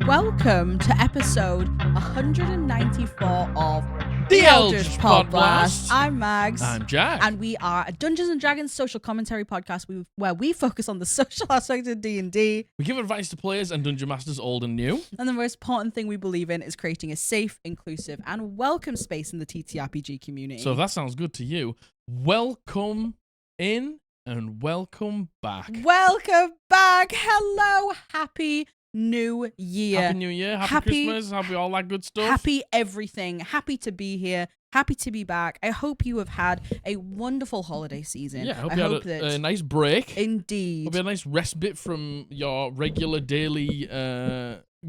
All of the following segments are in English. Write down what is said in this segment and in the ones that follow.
welcome to episode 194 of The Eldritch Podblast. I'm Mags. I'm Jack. And we are a Dungeons & Dragons social commentary podcast where we focus on the social aspect of D&D. We give advice to players and dungeon masters old and new. And the most important thing we believe in is creating a safe, inclusive, and welcome space in the TTRPG community. So if that sounds good to you, welcome in and welcome back. Welcome back. Hello. Happy New Year. Happy New Year. Happy Christmas. Happy all that good stuff. Happy everything. Happy to be here. Happy to be back. I hope you have had a wonderful holiday season. Yeah, I hope you had a nice break. Indeed. Hope you had a nice respite from your regular daily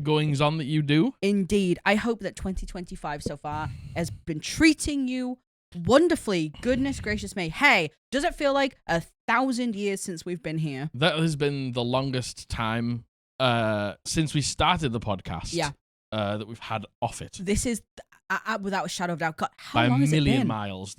goings on that you do. Indeed. I hope that 2025 so far has been treating you wonderfully. Goodness gracious me. Hey, does it feel like 1,000 years since we've been here? That has been the longest time since we started the podcast. Yeah. That we've had off it. This is, without a shadow of doubt, God, how by long a has it million been? miles.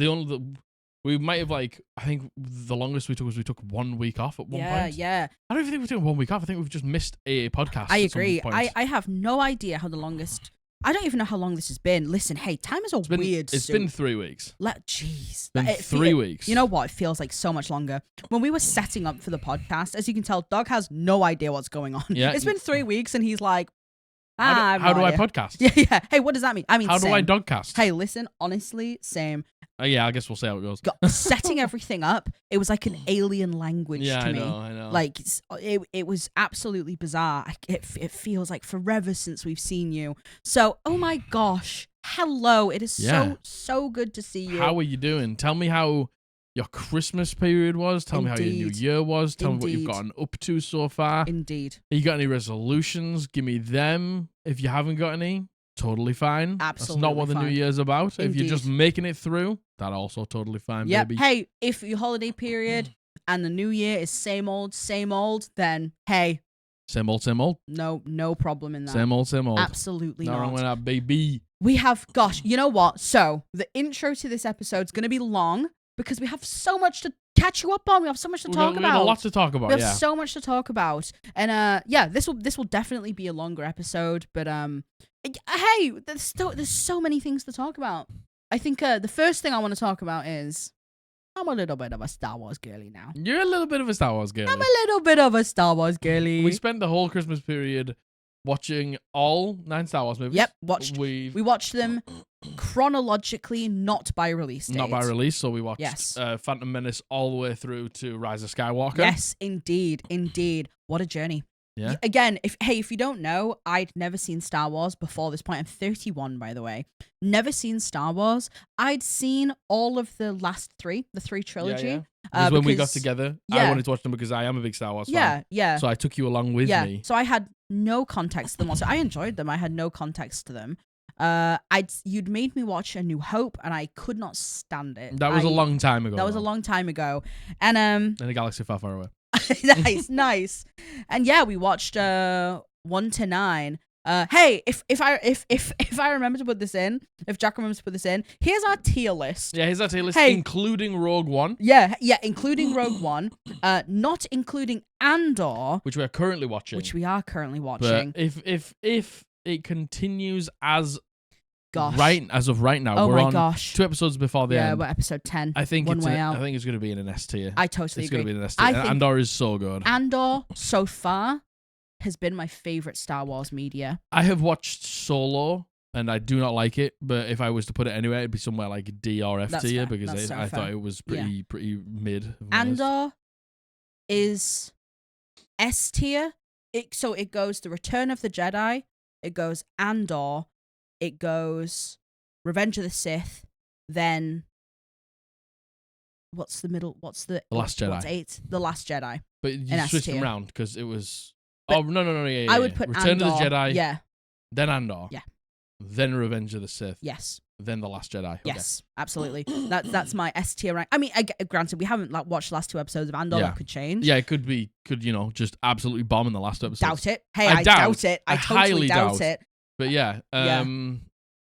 We might have I think the longest we took was we took 1 week off at one point. Yeah. I don't even think we took 1 week off. I think we've just missed a podcast. I at some agree. point. I have no idea how the longest. I don't even know how long this has been. Listen, hey, time is weird. It's been 3 weeks. Jeez. Been 3 weeks. You know what? It feels like so much longer. When we were setting up for the podcast, as you can tell, Doug has no idea what's going on. Yeah. It's been 3 weeks and he's like, how do I podcast? Yeah. Hey, what does that mean? I mean, how do same. I dogcast? Hey, listen, honestly, same. Yeah, I guess we'll see how it goes. Setting everything up, it was like an alien language Yeah, to me. I know. Like, it was absolutely bizarre. It feels like forever since we've seen you. So, oh my gosh, hello. It is so good to see you. How are you doing? Tell me how your Christmas period was. Tell me how your New Year was. Tell me what you've gotten up to so far. Indeed. Have you got any resolutions? Give me them. If you haven't got any, totally fine. Absolutely That's not what the fine. New Year's about. Indeed. If you're just making it through, that also totally fine, Yeah. baby. Hey, if your holiday period and the New Year is same old, then hey, Same old. no problem in that. Same old. Absolutely No not. wrong with that, baby. We have, gosh, you know what? So the intro to this episode is going to be long because we have so much to catch you up on. We have so much to talk We about. got a lot to talk about. We have so much to talk about, and this will definitely be a longer episode. But hey, there's so many things to talk about. I think the first thing I want to talk about is I'm a little bit of a Star Wars girly now. You're a little bit of a Star Wars girl. I'm a little bit of a Star Wars girly. We spent the whole Christmas period watching all 9 Star Wars movies. Yep, We watched them chronologically, not by release date. Not by release, so we watched Yes. Phantom Menace all the way through to Rise of Skywalker. Yes, indeed. What a journey. Yeah. Again, if you don't know, I'd never seen Star Wars before this point. I'm 31, by the way. Never seen Star Wars. I'd seen all of the last 3, the 3 trilogy. Yeah. Because when we got together, I wanted to watch them because I am a big Star Wars fan. Yeah. So I took you along with me. So I had no context to them. So I enjoyed them. I had no context to them. You'd made me watch A New Hope, and I could not stand it. That was a long time ago. That was a long time ago, and in a galaxy far, far away. nice. And yeah, we watched 1 to 9. Hey, if I remember to put this in, if Jack remembers to put this in, here's our tier list. Yeah, here's our tier list, Hey. including Rogue One. Yeah, including Rogue One, not including Andor, which we are currently watching. which we are currently watching. But if it continues as Gosh. as of right now, Oh we're my on gosh. 2 episodes before the Yeah, end. we're episode 10. I think One it's way out. I think it's going to be in an S tier. I totally It's agree. going to be in an S tier. I think Andor is so good. Andor so far has been my favorite Star Wars media. I have watched Solo, and I do not like it. But if I was to put it anywhere, it'd be somewhere like D or F That's tier fair. because That's so I fair. thought it was pretty mid. if I'm honest. Andor is S tier. It goes The Return of the Jedi. It goes Andor. It goes Revenge of the Sith. Then what's the middle? What's the Last Jedi. What's 8? The Last Jedi. But an you S switched them tier. around because it was. But No. Yeah, I would put Return Andor. of the Jedi. Yeah. Then Andor. Yeah. Then Revenge of the Sith. Yes. Then The Last Jedi. Okay. Yes. Absolutely. That's my S tier rank. I mean, granted, we haven't watched the last 2 episodes of Andor. Yeah. That could change. Yeah, it could just absolutely bomb in the last episode. Doubt it. Hey, I I doubt it. I highly totally doubt doubt. it. But yeah,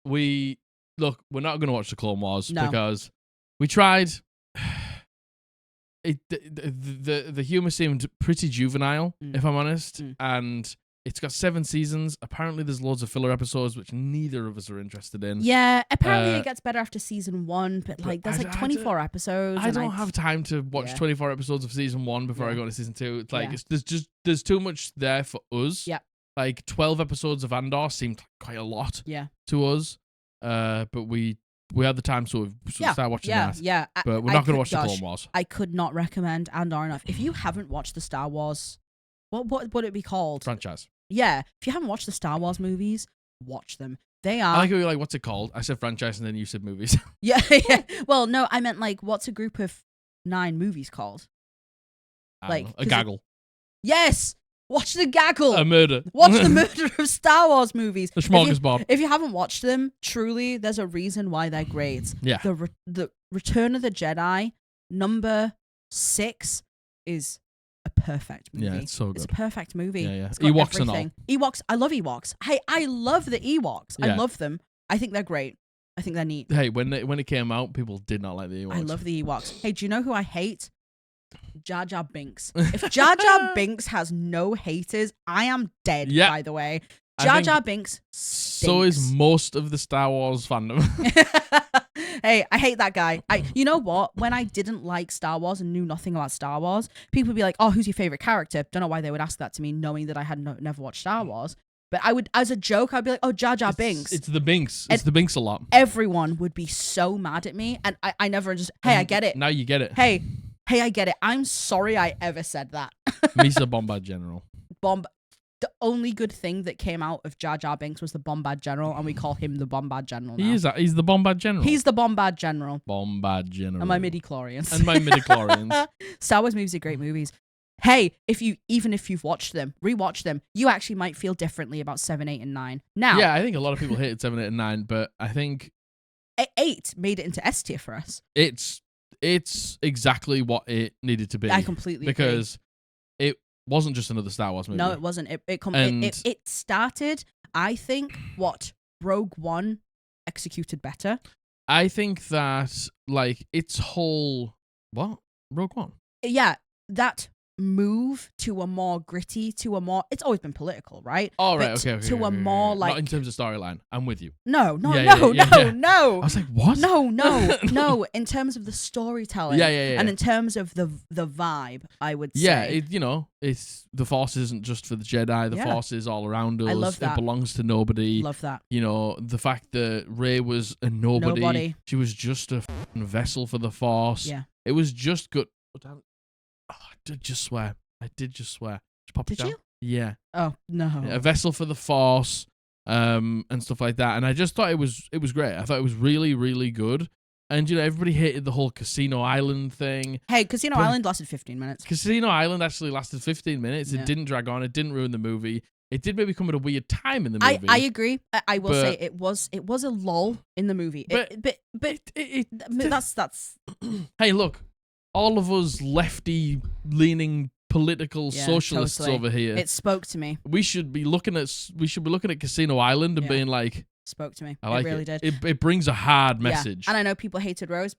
we're not going to watch the Clone Wars because we tried. The humor seemed pretty juvenile, if I'm honest, and It's got 7 seasons. Apparently, there's loads of filler episodes, which neither of us are interested in. Yeah, apparently it gets better after season 1, but like there's like 24 episodes. I don't have time to watch 24 episodes of season 1 before I go to season 2. It's like there's too much there for us. Yeah. Like 12 episodes of Andor seemed quite a lot. To us. But we had the time, so we started watching that. Yeah. But we're not going to watch the Clone Wars. I could not recommend Andor enough. If you haven't watched the Star Wars, what would it be called? Franchise. Yeah. If you haven't watched the Star Wars movies, watch them. They are. I like how you're like, what's it called? I said franchise and then you said movies. Yeah. Well, no, I meant like, what's a group of 9 movies called? Like a gaggle. Yes. Watch the gaggle. A murder. Watch the murder of Star Wars movies. The smorgasbord. If you haven't watched them, truly, there's a reason why they're great. Yeah. The Return of the Jedi, number 6, is a perfect movie. Yeah, it's so good. It's a perfect movie. Yeah. It's got Ewoks everything. and all. Ewoks. I love Ewoks. Hey, I love the Ewoks. Yeah. I love them. I think they're great. I think they're neat. Hey, when it came out, people did not like the Ewoks. I love the Ewoks. Hey, do you know who I hate? Jar Jar Binks. If Jar Jar Binks has no haters, I am dead, by the way. Jar Jar Binks stinks. So is most of the Star Wars fandom. Hey, I hate that guy. You know what? When I didn't like Star Wars and knew nothing about Star Wars, people would be like, oh, who's your favorite character? Don't know why they would ask that to me, knowing that I had never watched Star Wars. But I would, as a joke, I'd be like, oh, Jar Jar Binks. It's the Binks. It's the Binks a lot. Everyone would be so mad at me. And I never just, hey, I get it. Now you get it. Hey, I get it. I'm sorry I ever said that. Misa Bombard General. The only good thing that came out of Jar Jar Binks was the Bombard General, and we call him the Bombard General now. He's the Bombard General. He's the Bombard General. Bombard General. And my midi-chlorians. Star Wars movies are great movies. Hey, even if you've watched them, rewatch them, you actually might feel differently about 7, 8, and 9. Now, yeah, I think a lot of people hated 7, 8, and 9, but I think 8 made it into S tier for us. It's exactly what it needed to be. I completely because it wasn't just another Star Wars movie. No, it wasn't. It started, I think, what Rogue One executed better. I think that like its whole Rogue One. Yeah, that move to a more gritty, it's always been political, right? Oh, right, okay. To a more like... Not in terms of storyline. I'm with you. No. I was like, what? No. In terms of the storytelling. Yeah. And in terms of the vibe, I would say. Yeah, it's the Force isn't just for the Jedi. The Force is all around us. I love that. It belongs to nobody. Love that. The fact that Rey was a nobody. She was just a vessel for the Force. Yeah. It was just good. I did just swear. Just pop it down. Did you? Yeah. Oh, no. A vessel for the Force, and stuff like that. And I just thought it was great. I thought it was really, really good. And, everybody hated the whole Casino Island thing. Hey, Casino Island lasted 15 minutes. Casino Island actually lasted 15 minutes. Yeah. It didn't drag on. It didn't ruin the movie. It did maybe come at a weird time in the movie. I agree. I will say it was a lull in the movie. But that's... Hey, look. All of us lefty-leaning political socialists totally. over here. It spoke to me. We should be looking at Casino Island and being like, spoke to me. I like it really did. It brings a hard message. And I know people hated Rose.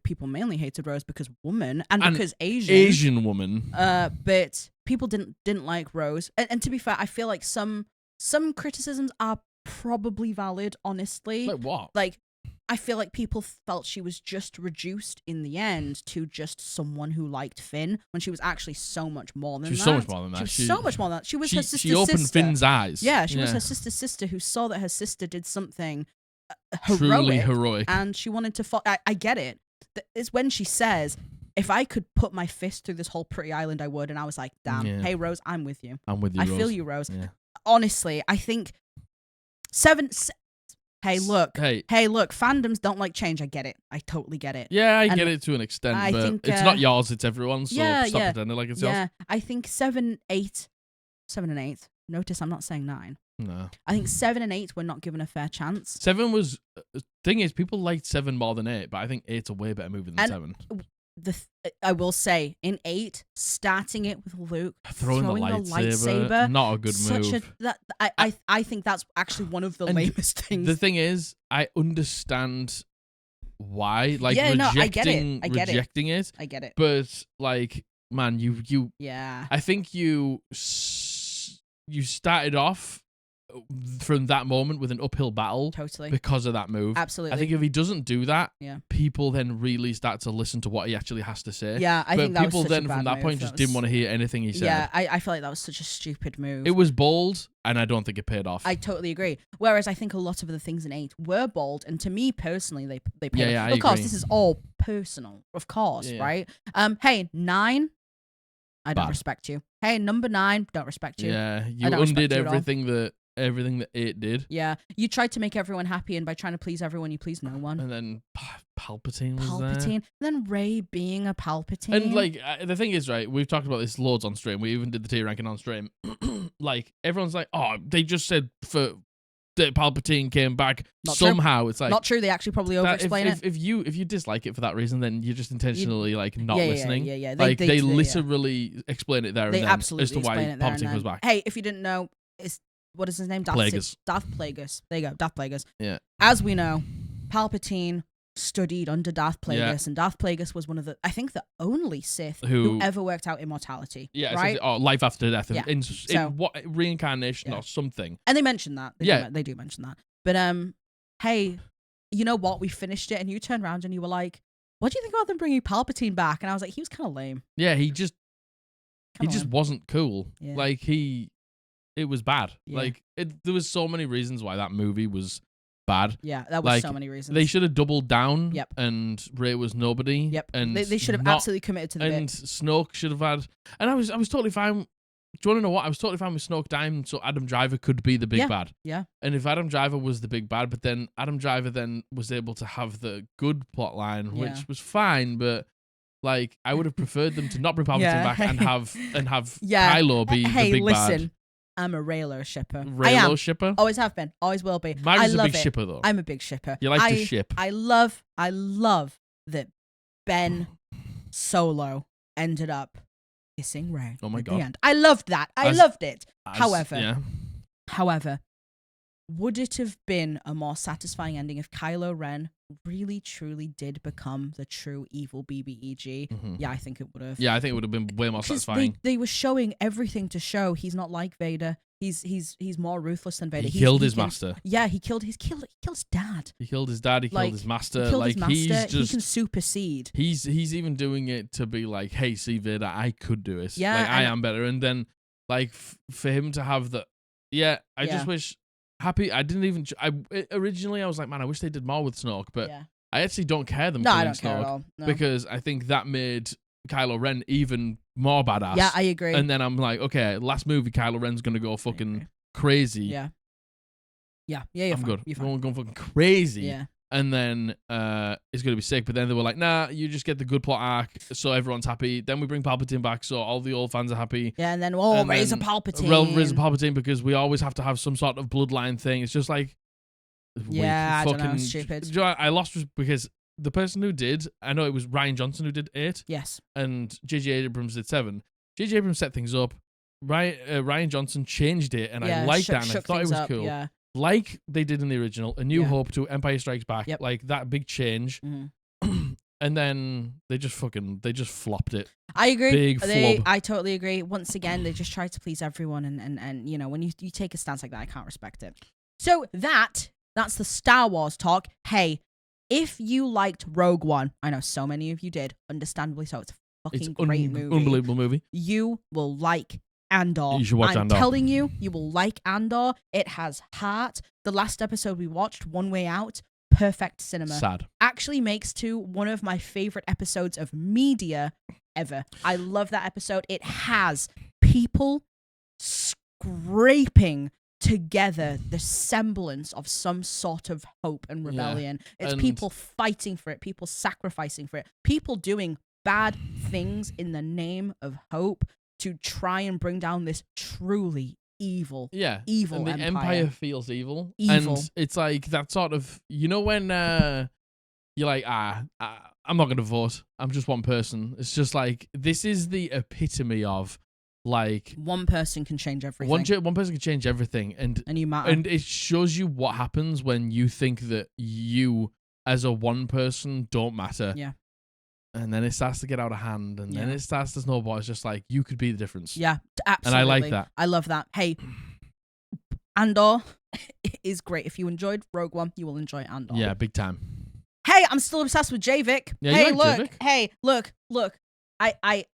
People mainly hated Rose because woman and because Asian. Asian woman. But people didn't like Rose. And to be fair, I feel like some criticisms are probably valid. Honestly, like what? Like, I feel like people felt she was just reduced in the end to just someone who liked Finn when she was actually so much more than that. She was so much more than that. She was so much more than that. She was her sister's sister. She opened Finn's eyes. Yeah, she was her sister's sister who saw that her sister did something truly heroic. And she wanted to I get it. It's when she says, if I could put my fist through this whole pretty island, I would. And I was like, damn. Yeah. Hey, Rose, I'm with you. I'm with you, I Rose. feel you, Rose. Yeah. Honestly, I think 7... Hey, look, fandoms don't like change. I get it. I totally get it. Yeah, I get it to an extent, but it's not yours, it's everyone's, so stop pretending like it's yours. Yeah, I think 7, 8, 7 and 8. Notice I'm not saying 9. No. I think 7 and 8 were not given a fair chance. 7 was... thing is, people liked 7 more than 8, but I think 8's a way better movie than 7. I will say, in 8, starting it with Luke throwing the lightsaber, not a good move. I think that's actually one of the lamest things. The thing is, I understand why, like, rejecting it. I get it. But like, man, you yeah. I think you you started off from that moment with an uphill battle Totally. because of that move. Absolutely. I think if he doesn't do that, Yeah. people then really start to listen to what he actually has to say. Yeah, I but think that people was such then a bad from that move. point just didn't want to hear anything he said. Yeah, I feel like that was such a stupid move. It was bold, and I don't think it paid off. I totally agree. Whereas I think a lot of the things in 8 were bold, and to me personally, they paid off. Yeah, I of course, agree. this is all personal, of course, Yeah. right? Hey, 9, I don't Bad. respect you. Hey, number 9, don't respect you. Yeah, you don't respect undid you at all. everything that 8 did. Yeah, you tried to make everyone happy, and by trying to please everyone, you pleased no one. And then Palpatine was there. Palpatine, then Rey being a Palpatine. And like the thing is, right, we've talked about this loads on stream. We even did the tier ranking on stream. Like everyone's like, oh, they just said for that Palpatine came back Not true. somehow. It's like not true. They actually probably over-explain it. If you dislike it for that reason, then you're just intentionally like not listening. Yeah. They literally explain it there They and then absolutely as to why explain it there and Palpatine then. comes back. Hey, if you didn't know, what is his name? Plagueis. Darth Plagueis. There you go, Darth Plagueis. Yeah. As we know, Palpatine studied under Darth Plagueis, Yeah. and Darth Plagueis was one of the, I think, the only Sith Who ever worked out immortality. Yeah, right. Life after death, Yeah. in So- what reincarnation Yeah. or something. And they mentioned that. Yeah. They do mention that. But hey, you know what? We finished it, and you turned around and you were like, "What do you think about them bringing Palpatine back?" And I was like, "He was kind of lame. Yeah, he just Kinda lame. wasn't cool. Yeah. Like it was bad. Yeah. Like there was so many reasons why that movie was bad. Yeah, that was Like, so many reasons. They should have doubled down. Yep. And Rey was nobody. Yep. And They should have not- absolutely committed to the And bit. Snoke should have had. And I was totally fine. Do you want to know what? I was totally fine with Snoke dying, so Adam Driver could be the big Yeah. bad. Yeah. And if Adam Driver was the big bad, but then Adam Driver then was able to have the good plot line, Yeah. which was fine, but like I would have preferred them to not bring Palpatine Yeah. back and have Yeah. Kylo be Hey, the big listen, I'm a Reylo shipper. I am. Reylo shipper. Always have been. Always will be. I Myra's a love big it. shipper though. I'm a big shipper. You like to ship. I love that Ben Solo ended up kissing Rey. Oh my at God. The end. I loved that. I As- loved it. As- However, yeah. However, would it have been a more satisfying ending if Kylo Ren really truly did become the true evil BBEG? Mhm. Yeah, I think it would have. Yeah, I think it would have been way more Because satisfying. they were showing everything to show he's not like Vader. He's more ruthless than Vader. He killed his can- master. Yeah, he killed his dad. He killed his dad. He Like, killed his master. He killed like his master. he's He just can supersede. he's even doing it to be like, hey, see Vader, I could do it. Yeah, like I and- am better. And then like for him to have the, I Yeah. just wish happy. I didn't even. Originally I was like, man, I wish they did more with Snoke, but Yeah. I actually don't care them No, killing I don't care at Snoke all. No. because I think that made Kylo Ren even more badass. Yeah, I agree. And then I'm like, okay, last movie Kylo Ren's gonna go fucking agree. crazy. Yeah. You're I'm fine. good. You're fine. Going fucking crazy. Yeah. And then it's gonna be sick. But then they were like, nah, you just get the good plot arc, so everyone's happy. Then we bring Palpatine back, so all the old fans are happy. Yeah, and then And raise a then- Palpatine. Raise a Palpatine because we always have to have some sort of bloodline thing. It's just like, Yeah, I don't know, stupid. Do you know, I lost because the person who did, I know it was Ryan Johnson who did 8, Yes. and J.J. Abrams did 7. J.J. Abrams set things up. Ryan Johnson changed it, and Yeah, I liked shook- that, and I shook thought it things was up, cool. Yeah. Like they did in the original, A New Yeah. Hope to Empire Strikes Back, Yep. like that big change. Mhm. And then they just flopped it. I agree. Big flub. I totally agree. Once again, they just try to please everyone, and you know, when you take a stance like that, I can't respect it. So that's the Star Wars talk. Hey, if you liked Rogue One, I know so many of you did, understandably so. It's a It's fucking great movie. unbelievable movie. You will like Andor. You should watch I'm Andor. telling you, you will like Andor. It has heart. The last episode we watched, One Way Out, perfect cinema. Sad. Actually makes to one of my favorite episodes of media ever. I love that episode. It has people scraping together the semblance of some sort of hope and rebellion. It's and- people fighting for it, people sacrificing for it, people doing bad things in the name of hope to try and bring down this truly evil. Yeah. Evil and the empire. Empire feels evil. Evil. And it's like that sort of, you know, when you're like, I'm not going to vote. I'm just one person. It's just like, this is the epitome of like, One person can change everything. one person can change everything. And you matter. And it shows you what happens when you think that you, as a one person, don't matter. Yeah. and then it starts to get out of hand, and then Yeah. it starts to snowball. It's just like, you could be the difference. Yeah, absolutely. And I like that. I love that. Hey, Andor is great. If you enjoyed Rogue One, you will enjoy Andor. Yeah, big time. Hey, I'm still obsessed with Jayvik. Yeah, hey, you like Jayvik? Hey, look. I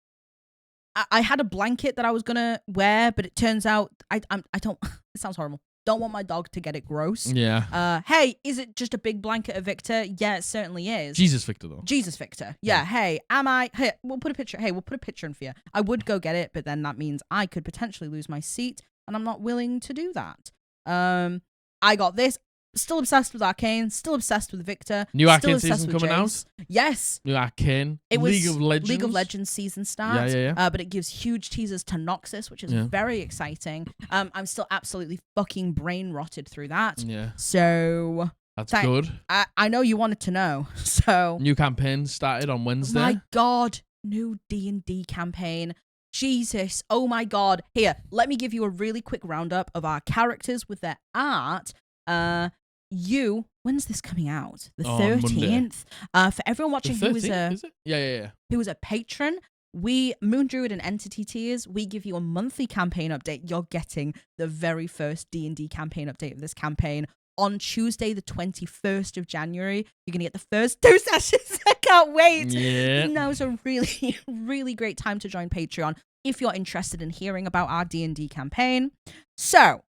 had a blanket that I was gonna wear, but it turns out I don't. It sounds horrible. Don't want my dog to get it gross. Yeah. Hey, is it just a big blanket of Victor? Yeah, it certainly is. Jesus Victor, though. Jesus Victor. Yeah. Hey, am I? Hey, we'll put a picture. Hey, we'll put a picture in for you. I would go get it, but then that means I could potentially lose my seat, and I'm not willing to do that. I got this. Still obsessed with Arcane. Still obsessed with Victor. New still Arcane obsessed season with coming Jace. Yes. New Arcane. It was League of Legends. League of Legends season start. Yeah. But it gives huge teasers to Noxus, which is very exciting. I'm still absolutely fucking brain rotted through that. Yeah. So That's good. I know you wanted to know. So New campaign started on Wednesday. my God, new D&D campaign. Jesus. Oh my God. Here, let me give you a really quick roundup of our characters with their art. When's this coming out? The 13th. For everyone watching the 13th, who is a is it? Yeah. who is a patron, we Moon Druid and Entity Tiers, we give you a monthly campaign update. You're getting the very first D&D campaign update of this campaign on Tuesday, the 21st of January. You're gonna get the first 2 sessions. I can't wait. Yeah. Now is a really, really great time to join Patreon if you're interested in hearing about our D&D campaign. So,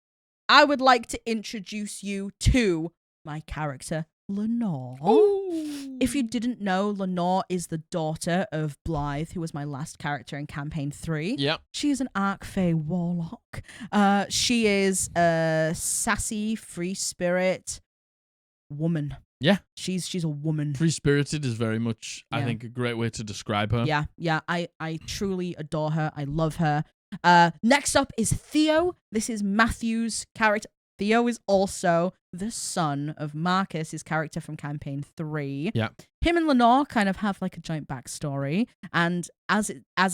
I would like to introduce you to my character, Lenore. Ooh. If you didn't know, Lenore is the daughter of Blythe, who was my last character in campaign 3. Yep. She is an Arc-Fae warlock. She is a sassy, free spirit woman. Yeah. She's a woman. Free-spirited is very much, I Yeah. think, a great way to describe her. Yeah. I truly adore her. I love her. Next up is Theo. This is Matthew's character. Theo is also the son of Marcus, his character from campaign 3. Yeah. Him and Lenore kind of have like a joint backstory, and as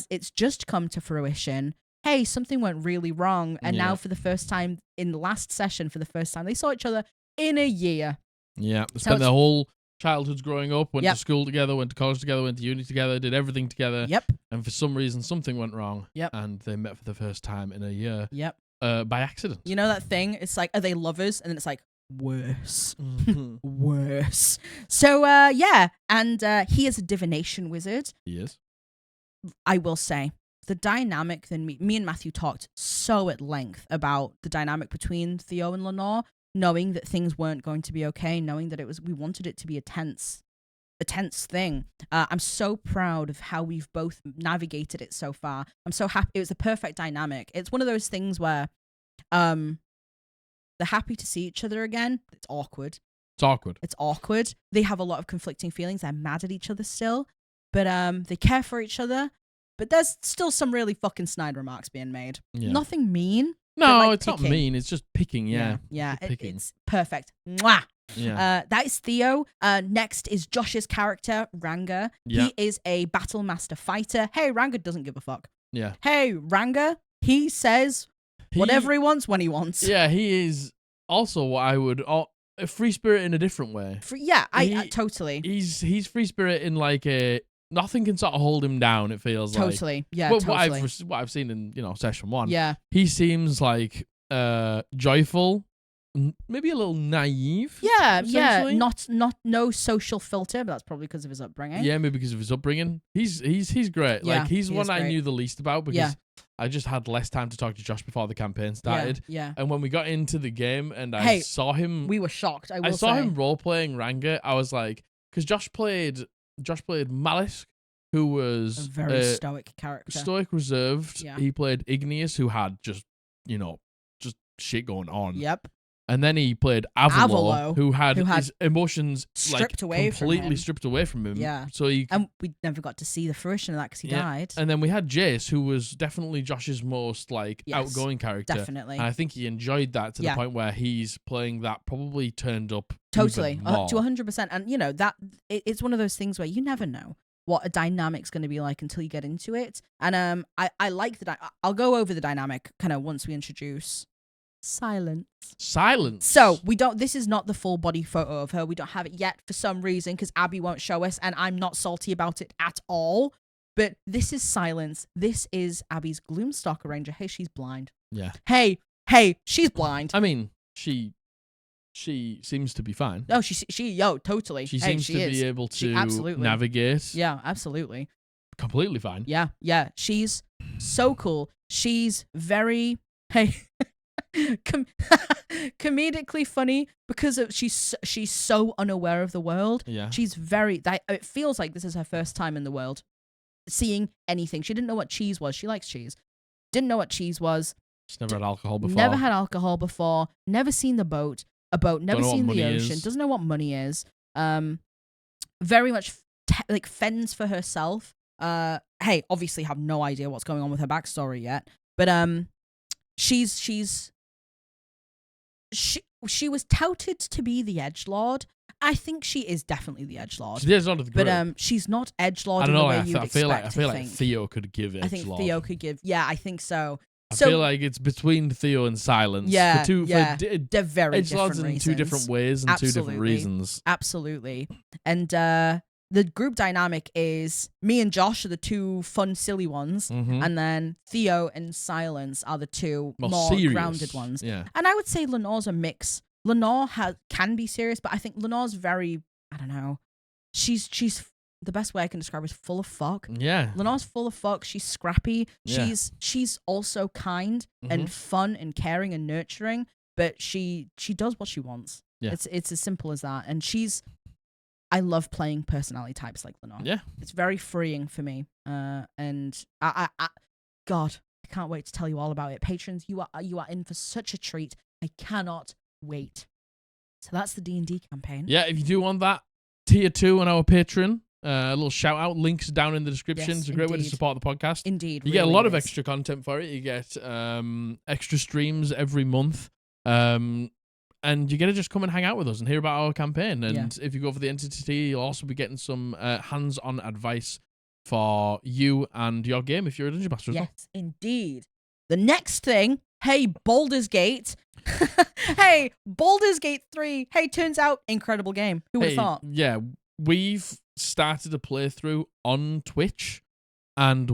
it's just come to fruition, hey, something went really wrong, and now for the first time in the last session, for the first time they saw each other in a year. Yeah. They So spent it's- their whole childhoods growing up, went Yep. to school together, went to college together, went to uni together, did everything together. Yep. And for some reason, something went wrong. Yep. And they met for the first time in a year. Yep. By accident. You know that thing? It's like, are they lovers? And then it's like, worse. Mhm. Worse. So, and he is a divination wizard. He is. I will say, the dynamic, then me and Matthew talked so at length about the dynamic between Theo and Lenore, knowing that things weren't going to be okay, knowing that we wanted it to be a tense thing. I'm so proud of how we've both navigated it so far. I'm so happy. It was the perfect dynamic. It's one of those things where they're happy to see each other again. It's awkward. It's awkward. They have a lot of conflicting feelings. They're mad at each other still, but they care for each other. But there's still some really fucking snide remarks being made. Yeah. Nothing mean. No, like it's not picking. mean. It's just picking. Yeah. Picking. It's perfect. Mwah. Yeah. That is Theo. Next is Josh's character, Ranga. Yeah. He is a battle master fighter. Hey, Ranga doesn't give a fuck. Yeah. Hey, Ranga, he says whatever he wants when he wants. Yeah, he is also what I would a free spirit in a different way. I totally. He's free spirit in like a nothing can sort of hold him down. It feels like Totally. Yeah, well, totally. what I've seen in session 1. Yeah. He seems like joyful, maybe a little naive. Yeah, essentially. no social filter, but that's probably because of his upbringing. Yeah, maybe because of his upbringing. He's great. Yeah, Like he's he one is I great. knew the least about because Yeah. I just had less time to talk to Josh before the campaign started. Yeah. And when we got into the game and I Hey, saw him, We were shocked. I saw say. him role playing Ranga. I was like, because Josh played Malice, who was A very stoic character. stoic, reserved. Yeah. He played Igneous, who had just shit going on. Yep. And then he played Avalor, who had his emotions stripped away from completely him. stripped away from him. Yeah. So And we never got to see the fruition of that because he died. And then we had Jace, who was definitely Josh's most Yes, outgoing character. Definitely. And I think he enjoyed that to the point where he's playing that probably turned up Totally. even more. To 100%. And, that it's one of those things where you never know what a dynamic's going to be like until you get into it. And I like I'll go over the dynamic kind of once we introduce silence. Silence. So we don't. This is not the full body photo of her. We don't have it yet for some reason because Abby won't show us, and I'm not salty about it at all. But this is silence. This is Abby's Gloomstalker Ranger. Hey, she's blind. Yeah. Hey, she's blind. I mean, she seems to be fine. No, totally. She seems to be able to absolutely navigate. Yeah, absolutely. Completely fine. Yeah. She's so cool. She's very comedically funny because she's so unaware of the world. Yeah. She's it feels like this is her first time in the world seeing anything. She didn't know what cheese was. She likes cheese. Didn't know what cheese was. She's never had alcohol before. Never had alcohol before. Never seen the boat. A boat. Never seen the ocean. Is. Doesn't know what money is. Very much fends for herself. Hey, obviously have no idea what's going on with her backstory yet. But she was touted to be the edgelord. I think she is definitely the edgelord. She's the edgelord of the group. But she's not edgelord. I don't know. I feel like Theo could give edgelord. I think Theo could give. Yeah, I think so. I feel like it's between Theo and Silence. Yeah, they're very different different reasons. in 2 different ways and 2 different reasons. Absolutely. And the group dynamic is me and Josh are the 2 fun, silly ones, and then Theo and Silence are the 2 more serious. grounded ones. Yeah. And I would say Lenore's a mix. Lenore can be serious, but I think Lenore's very, I don't know. She's the best way I can describe her is full of fuck. Yeah. Lenore's full of fuck. She's scrappy. Yeah. She's also kind and fun and caring and nurturing, but she does what she wants. Yeah. It's as simple as that. And I love playing personality types like Lenore. Yeah. It's very freeing for me. And I God, I can't wait to tell you all about it. Patrons, you are in for such a treat. I cannot wait. So that's the D&D campaign. Yeah, if you do want that tier 2 on our Patreon, a little shout out, links down in the description. Yes, it's a great way to support the podcast. Indeed. You get a lot of extra content for it. You get extra streams every month. And you get to just come and hang out with us and hear about our campaign. And if you go for the entity, you'll also be getting some hands-on advice for you and your game if you're a Dungeon Master as well. Yes, indeed. The next thing, hey, Baldur's Gate. Hey, Baldur's Gate 3. Hey, turns out, incredible game. Who would have thought? Yeah, we've started a playthrough on Twitch, and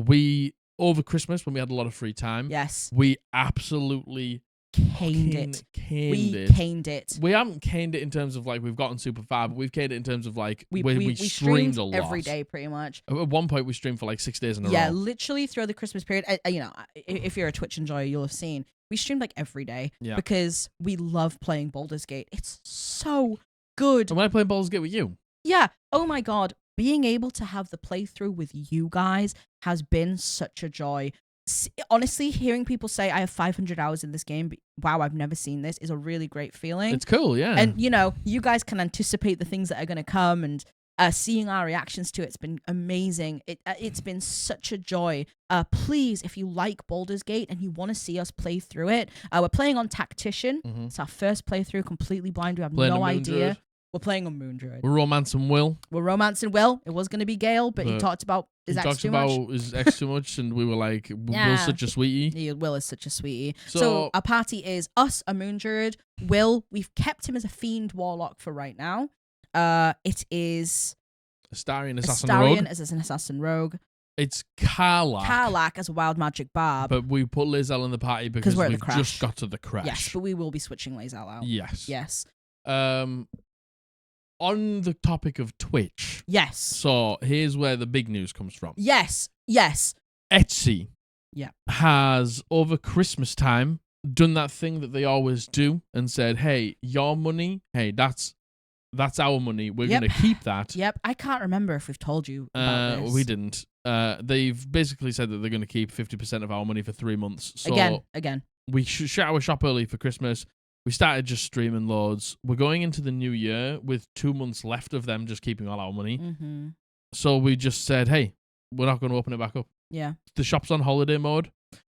over Christmas, when we had a lot of free time, we absolutely caned it. We haven't caned it in terms of like we've gotten super far, but we've caned it in terms of like we streamed a lot every day pretty much. At one point we streamed for like 6 days in a row. Yeah, literally through the Christmas period. If you're a Twitch enjoyer, you'll have seen we streamed like every day because we love playing Baldur's Gate. It's so good. And when I play Baldur's Gate with you, yeah, oh my god, being able to have the playthrough with you guys has been such a joy. Honestly, hearing people say I have 500 hours in this game, wow, I've never seen this, is a really great feeling. It's cool, yeah. And, you guys can anticipate the things that are going to come, and seeing our reactions to it's been amazing. It's been such a joy. Please, if you like Baldur's Gate and you want to see us play through it, we're playing on Tactician. It's our first playthrough, completely blind. We have no idea. We're playing on Moon Druid. We're romancing Will. It was going to be Gale, but he talked about is X too much. Is X too much, and we were like, Will's such a sweetie. Yeah, Will is such a sweetie. So our party is us, a Moon Druid. Will, we've kept him as a Fiend Warlock for right now. It is Astarion as an Assassin Rogue. It's Karlach as a Wild Magic Barb. But we put Lae'zel in the party because we've just got to the crash. Yes, but we will be switching Lae'zel out. Yes. On the topic of Twitch. Yes. So here's where the big news comes from. Yes. Etsy has, over Christmas time, done that thing that they always do and said, hey, your money, hey, that's our money. We're going to keep that. Yep. I can't remember if we've told you about this. We didn't. They've basically said that they're going to keep 50% of our money for 3 months. So Again. We shut our shop early for Christmas. We started just streaming loads. We're going into the new year with 2 months left of them just keeping all our money. Mm-hmm. So we just said, hey, we're not going to open it back up. Yeah. The shop's on holiday mode.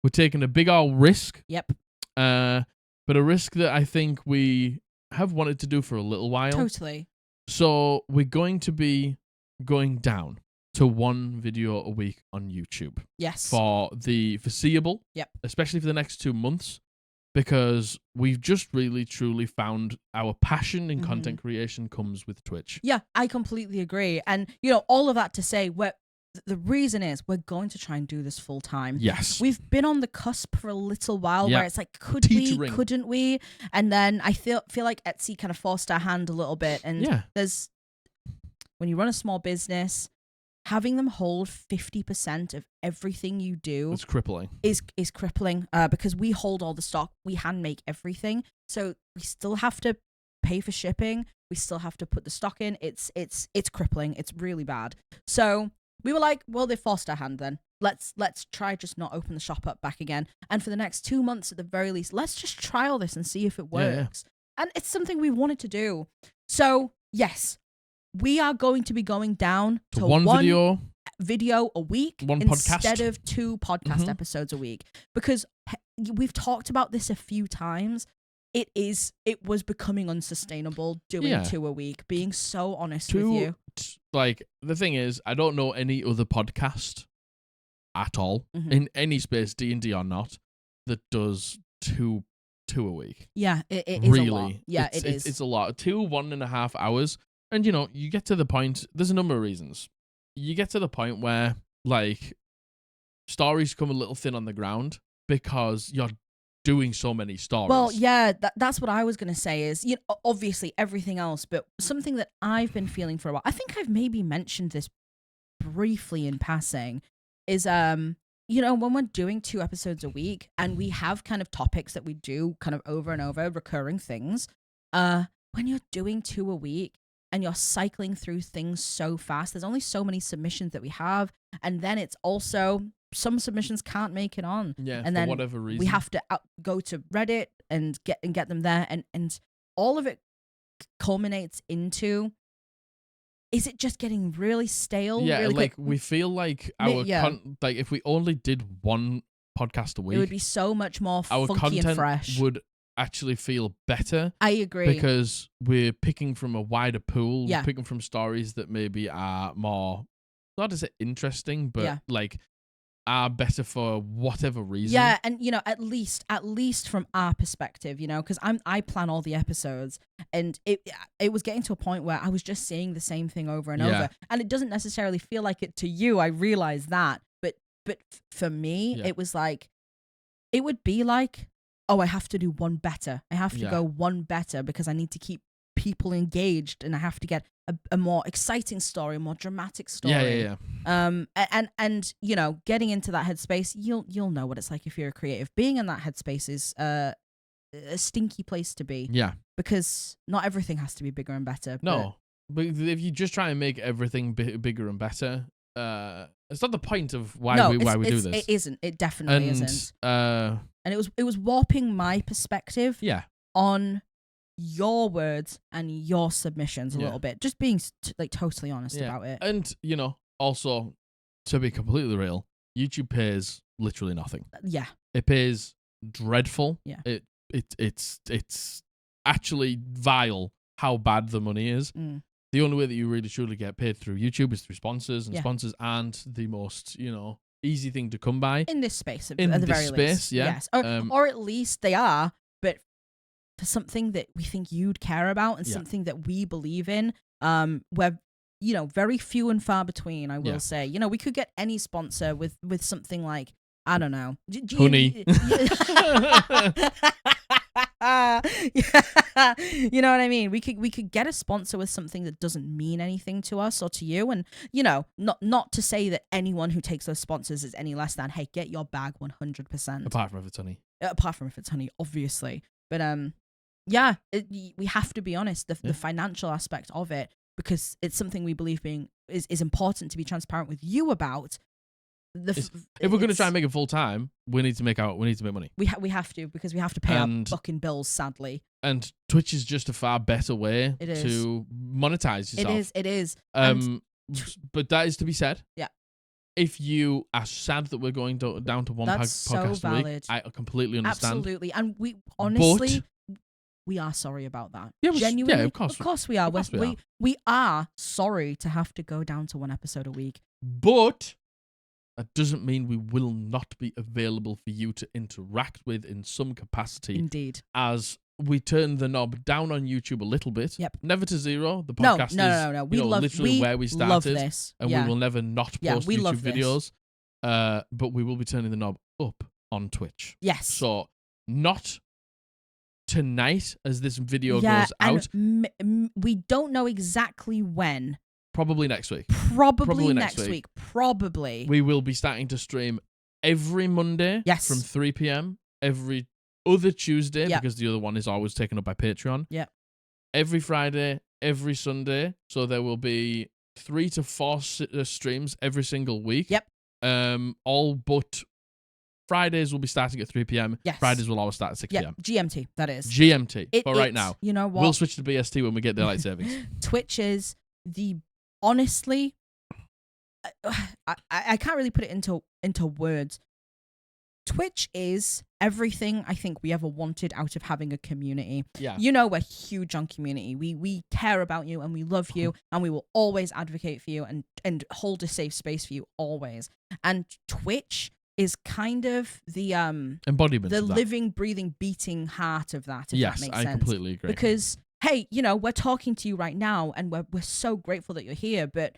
We're taking a big old risk. Yep. But a risk that I think we have wanted to do for a little while. Totally. So we're going to be going down to 1 video a week on YouTube. Yes. For the foreseeable. Yep. Especially for the next 2 months. because we've just really truly found our passion in Mhm. content creation comes with Twitch. Yeah, I completely agree. And, all of that to say, the reason is we're going to try and do this full time. Yes. We've been on the cusp for a little while Yeah. where it's like, could Teetering. we, couldn't we? And then I feel like Etsy kind of forced our hand a little bit. And Yeah. when you run a small business, having them hold 50% of everything you do It's crippling. is crippling, because we hold all the stock, we hand make everything, so we still have to pay for shipping, we still have to put the stock in. It's crippling. It's really bad. So we were like, well, they forced our hand then. Let's try just not open the shop up back again. And for the next 2 months at the very least, let's just trial this and see if it works. Yeah. And it's something we wanted to do. So yes, we are going to be going down to one video a week one instead podcast. of 2 podcast Mhm. episodes a week, because we've talked about this a few times. It was becoming unsustainable doing 2 a week, being so honest with you. Like, the thing is, I don't know any other podcast at all Mhm. in any space, D&D or not, that does two a week. Yeah, it is Really. a lot. Yeah, it's a lot. 2 1.5 hours. And, you get to the point, there's a number of reasons. You get to the point where, like, stories come a little thin on the ground because you're doing so many stories. Well, yeah, that's what I was going to say is, obviously everything else, but something that I've been feeling for a while, I think I've maybe mentioned this briefly in passing, is, when we're doing 2 episodes a week and we have kind of topics that we do kind of over and over, recurring things, when you're doing 2 a week and you're cycling through things so fast, there's only so many submissions that we have. And then it's also, some submissions can't make it on. Yeah, and for then whatever reason. we have to go to Reddit and get them there. And all of it culminates into, is it just getting really stale? Yeah, really like, quick? we feel like like, if we only did 1 podcast a week, It would be so much more our funky content and fresh. would actually feel better. I agree. Because we're picking from a wider pool. Yeah. We're picking from stories that maybe are more, not to say interesting, but like, are better for whatever reason. Yeah, and at least from our perspective, because I plan all the episodes, and it was getting to a point where I was just saying the same thing over and over, and it doesn't necessarily feel like it to you. I realize that, but for me, it was like, it would be like, oh, I have to do one better. I have to go one better because I need to keep people engaged, and I have to get a more exciting story, a more dramatic story. Yeah. And getting into that headspace, you'll know what it's like if you're a creative. Being in that headspace is a stinky place to be. Yeah. Because not everything has to be bigger and better. No, but if you just try and make everything bigger and better, it's not the point of why we do this. It isn't. It definitely isn't. And it was warping my perspective. On your words and your submissions a little bit, just being totally honest about it. And also, to be completely real, YouTube pays literally nothing. It pays dreadful. It's actually vile how bad the money is. The only way that you really truly get paid through YouTube is through sponsors, and sponsors aren't the most easy thing to come by in this space. In at the this very space, least, yeah. yes, or at least they are, but for something that we think you'd care about and something that we believe in, we're very few and far between, I will say. We could get any sponsor with something like, I don't know, honey. You know what I mean? We could get a sponsor with something that doesn't mean anything to us or to you, and not to say that anyone who takes those sponsors is any less than. Hey, get your bag 100%. Apart from if it's honey. Apart from if it's honey, obviously. But we have to be honest. The financial aspect of it, because it's something we believe is important to be transparent with you about. If we're going to try and make it full time, we need to make money. We have to, because we have to pay our fucking bills, sadly. And Twitch is just a far better way to monetize yourself. It is. But that is to be said. Yeah. If you are sad that we're going down to one podcast a week, I completely understand. Absolutely, and we honestly. We are sorry about that. Yeah, genuinely. Of course we are. We are sorry to have to go down to 1 episode a week. But that doesn't mean we will not be available for you to interact with in some capacity. Indeed. As we turn the knob down on YouTube a little bit. Yep. Never to zero. The No. podcast is We love literally where we started. Love this. And we will never not post we YouTube love this. videos. But we will be turning the knob up on Twitch. Yes. So not tonight as this video goes out. We don't know exactly when. Probably next week. Probably next week. Probably. We will be starting to stream every Monday from 3 p.m. Every other Tuesday because the other one is always taken up by Patreon. Yeah. Every Friday, every Sunday. So there will be 3 to 4 streams every single week. Yep. All but Fridays will be starting at 3 p.m. Yes. Fridays will always start at 6 p.m. GMT, that is. GMT. For right now. You know what? We'll switch to BST when we get daylight savings. Twitch is honestly, I can't really put it into words. Twitch is everything I think we ever wanted out of having a community. Yeah. You know, we're huge on community. We care about you and we love you and we will always advocate for you and hold a safe space for you always. And Twitch is kind of the embodiment, the of that. Living, breathing, beating heart of that. If that makes sense. I completely agree. Because hey, we're talking to you right now, and we're so grateful that you're here. But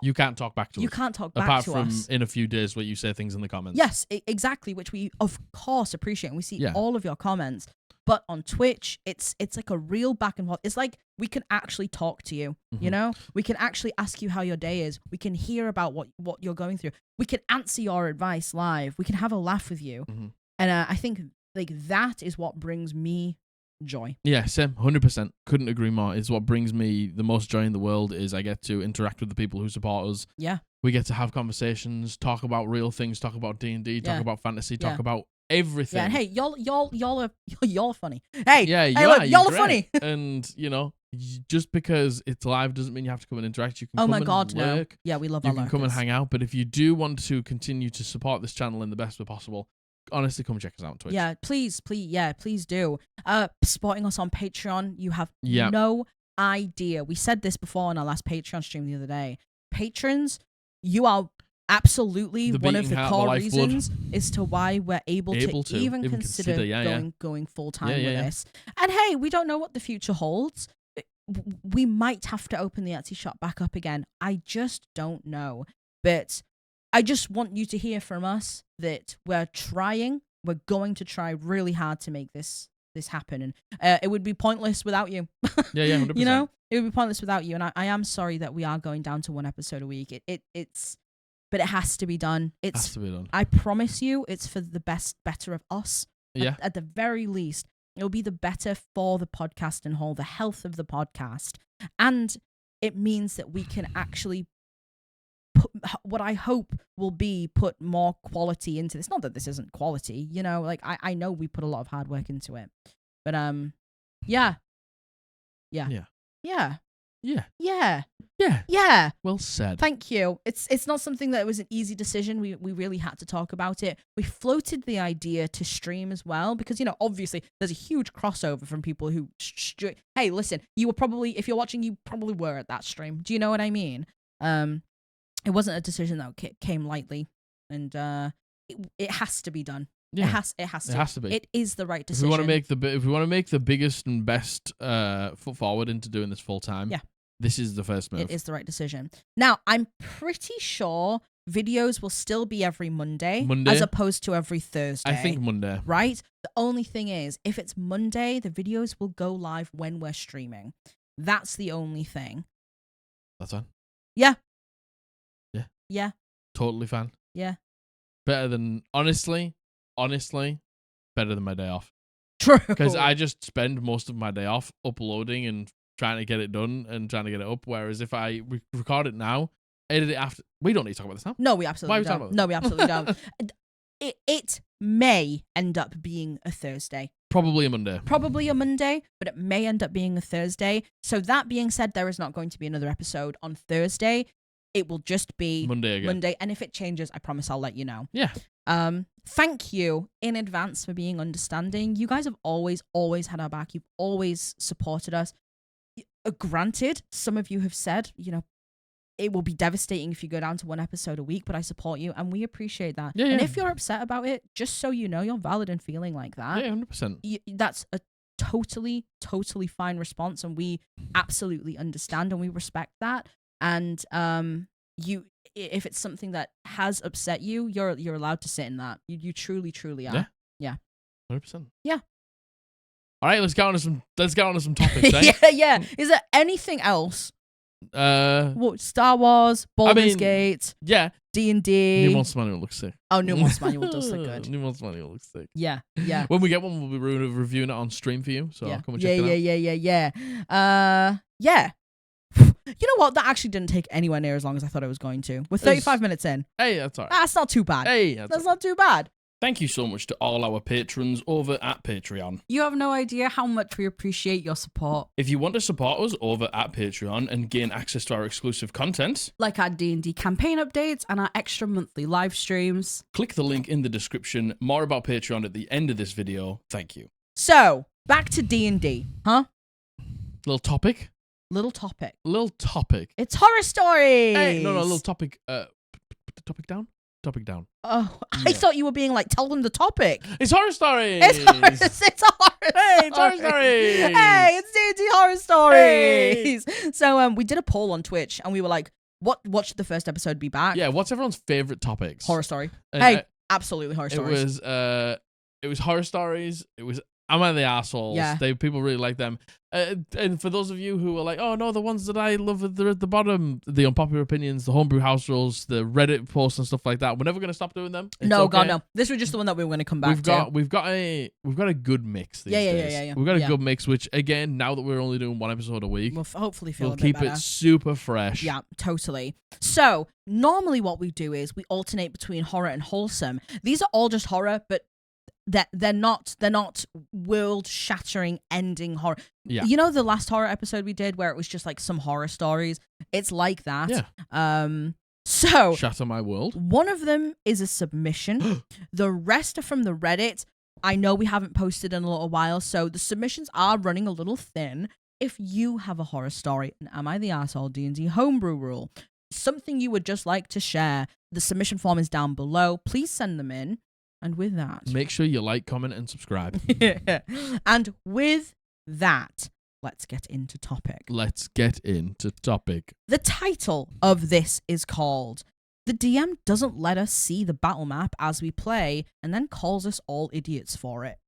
you can't talk back to us. You can't talk back apart to from us. In a few days where you say things in the comments. Yes, exactly. Which we of course appreciate, and we see all of your comments. But on Twitch, it's like a real back and forth. It's like we can actually talk to you. Mm-hmm. You know, we can actually ask you how your day is. We can hear about what you're going through. We can answer your advice live. We can have a laugh with you. Mm-hmm. And I think like that is what brings me joy. Yeah, same. 100%. Couldn't agree more. It's what brings me the most joy in the world is I get to interact with the people who support us. Yeah. We get to have conversations, talk about real things, talk about D&D, talk about fantasy, talk about everything. Yeah, and hey, y'all are funny. Hey, yeah, y'all are funny. And just because it's live doesn't mean you have to come and interact. You can come and lurk. No. Yeah, we love you our can come and lurkers. hang out. But if you do want to continue to support this channel in the best way possible, honestly, come check us out on Twitch. Yeah, please do. Supporting us on Patreon, you have no idea. We said this before on our last Patreon stream the other day. Patrons, you are absolutely one of the core reasons as to why we're able to even consider going full time with this. And hey, we don't know what the future holds. We might have to open the Etsy shop back up again. I just don't know. But I just want you to hear from us that we're trying. We're going to try really hard to make this happen, and it would be pointless without you. 100%. You know, it would be pointless without you. And I am sorry that we are going down to one episode a week. But it has to be done. It has to be done. I promise you, it's for the better of us. Yeah. At the very least, it'll be the better for the podcast and whole, the health of the podcast, and it means that we can actually what I hope will be put more quality into this. Not that this isn't quality, like I know we put a lot of hard work into it, but yeah. Well said. Thank you. It's not something that was an easy decision. We really had to talk about it. We floated the idea to stream as well because obviously there's a huge crossover from people who hey, listen, you were probably, if you're watching, you probably were at that stream. Do you know what I mean? It wasn't a decision that came lightly, and it has to be done. Yeah. It has to. It has to be. It is the right decision. If we want to make the biggest and best foot forward into doing this full time, this is the first move. It is the right decision. Now, I'm pretty sure videos will still be every Monday as opposed to every Thursday. I think Monday. Right? The only thing is, if it's Monday, the videos will go live when we're streaming. That's the only thing. That's fine. Yeah. Yeah. Totally fine. Yeah. Better than, honestly, better than my day off. True. Because I just spend most of my day off uploading and trying to get it done and trying to get it up. Whereas if I record it now, edit it after, we don't need to talk about this now. No, we absolutely don't. No, we absolutely don't. It may end up being a Thursday. Probably a Monday, but it may end up being a Thursday. So that being said, there is not going to be another episode on Thursday. It will just be Monday again. Monday, and if it changes, I promise I'll let you know. Yeah. Thank you in advance for being understanding. You guys have always had our back. You've always supported us. Granted, some of you have said, it will be devastating if you go down to 1 episode a week, but I support you and we appreciate that. Yeah, and yeah. if you're upset about it, just so you know, you're valid in feeling like that. Yeah, 100%. That's a totally fine response, and we absolutely understand and we respect that. And if it's something that has upset you, you're allowed to sit in that. You truly are. Yeah. 100%. Yeah. All right, let's get on to some topics. Eh? yeah. Is there anything else? What, Star Wars, Baldur's Gate, yeah, D&D. New Monster Manual looks sick. Oh, New Monster Manual does look good. New Monster Manual looks sick. Yeah. When we get one, we'll be reviewing it on stream for you. So come and check it out. Yeah. You know what? That actually didn't take anywhere near as long as I thought it was going to. We're 35 minutes in. Hey, that's all right. That's not too bad. Hey, that's not too bad. Thank you so much to all our patrons over at Patreon. You have no idea how much we appreciate your support. If you want to support us over at Patreon and gain access to our exclusive content, like our D&D campaign updates and our extra monthly live streams, click the link in the description. More about Patreon at the end of this video. Thank you. So, back to D&D, huh? Little topic. It's horror stories. Hey, no, little topic. Put the topic down. Oh, I thought you were being like, tell them the topic. It's horror stories. It's a horror Hey, it's horror stories. Hey, it's D&D horror stories. Hey. So we did a poll on Twitch and we were like, what should the first episode be back? Yeah, what's everyone's favorite topics? Horror story. And, absolutely horror stories. It was horror stories. It was Am I the Assholes? Yeah. People really like them. And for those of you who are like, oh no, the ones that I love, they're at the bottom, the unpopular opinions, the homebrew house rules, the Reddit posts and stuff like that. We're never going to stop doing them. It's okay. God, no. This was just the one that we were going to come back to. We've got a good mix these days. Yeah. We've got a good mix, which again, now that we're only doing 1 episode a week, we'll hopefully feel we'll keep it super fresh. Yeah, totally. So normally what we do is we alternate between horror and wholesome. These are all just horror, but they're not world-shattering ending horror. Yeah. You know the last horror episode we did where it was just like some horror stories? It's like that. Yeah. So Shatter my world. One of them is a submission. The rest are from the Reddit. I know we haven't posted in a little while, so the submissions are running a little thin. If you have a horror story, and Am I the Asshole D&D homebrew rule, something you would just like to share, the submission form is down below. Please send them in. And with that, make sure you like, comment, and subscribe. And with that, let's get into topic. The title of this is called The DM Doesn't Let Us See the Battle Map as We Play and Then Calls Us All Idiots for It.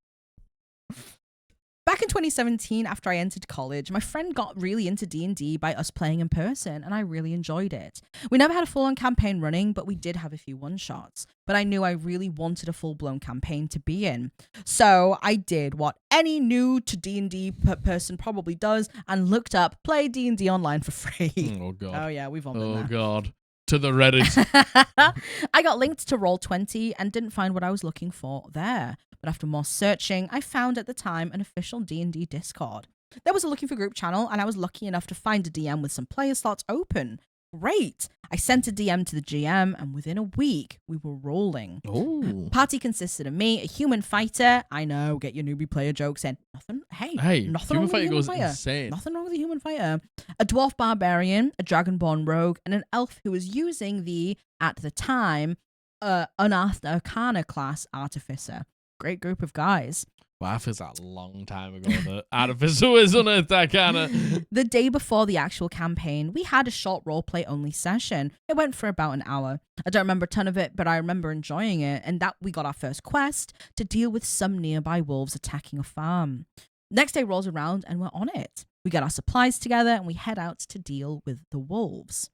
Back in 2017, after I entered college, my friend got really into D&D by us playing in person, and I really enjoyed it. We never had a full-on campaign running, but we did have a few one-shots. But I knew I really wanted a full-blown campaign to be in. So I did what any new to D&D person probably does, and looked up Play D&D Online for free. Oh, God. Oh, yeah, we've all been there. Oh, God. To the Reddit. I got linked to Roll20 and didn't find what I was looking for there. But after more searching, I found at the time an official D&D Discord. There was a looking for group channel, and I was lucky enough to find a DM with some player slots open. Great! I sent a DM to the GM, and within a week, we were rolling. Oh. Party consisted of me, a human fighter. I know, get your newbie player jokes in. Nothing wrong with a human fighter. Insane. Nothing wrong with a human fighter. A dwarf barbarian, a dragonborn rogue, and an elf who was using the, at the time, unearthed arcana class artificer. Great group of guys. Wow, that feels like a long time ago that Artificer was unearthed arcana. The day before the actual campaign, we had a short roleplay only session. It went for about an hour. I don't remember a ton of it, but I remember enjoying it, and that we got our first quest to deal with some nearby wolves attacking a farm. Next day rolls around and we're on it. We get our supplies together and we head out to deal with the wolves.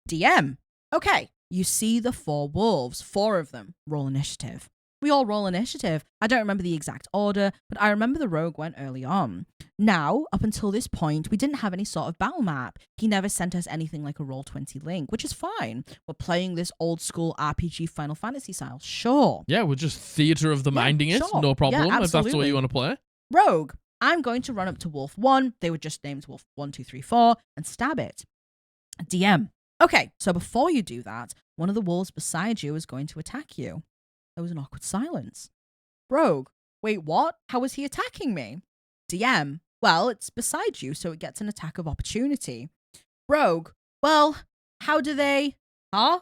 DM. Okay, you see the 4 wolves, 4 of them. Roll initiative. We all roll initiative. I don't remember the exact order, but I remember the rogue went early on. Now, up until this point, we didn't have any sort of battle map. He never sent us anything like a Roll20 link, which is fine. We're playing this old school RPG Final Fantasy style. Sure. Yeah, we're just theater of the minding it. Sure. No problem, Yeah, if that's the way you want to play. Rogue. I'm going to run up to Wolf 1. They were just named Wolf 1, 2, 3, 4 and stab it. DM. Okay, so before you do that, one of the wolves beside you is going to attack you. There was an awkward silence. Rogue, wait, what? How is he attacking me? DM, well, it's beside you, so it gets an attack of opportunity. Rogue, well, how do they... Huh?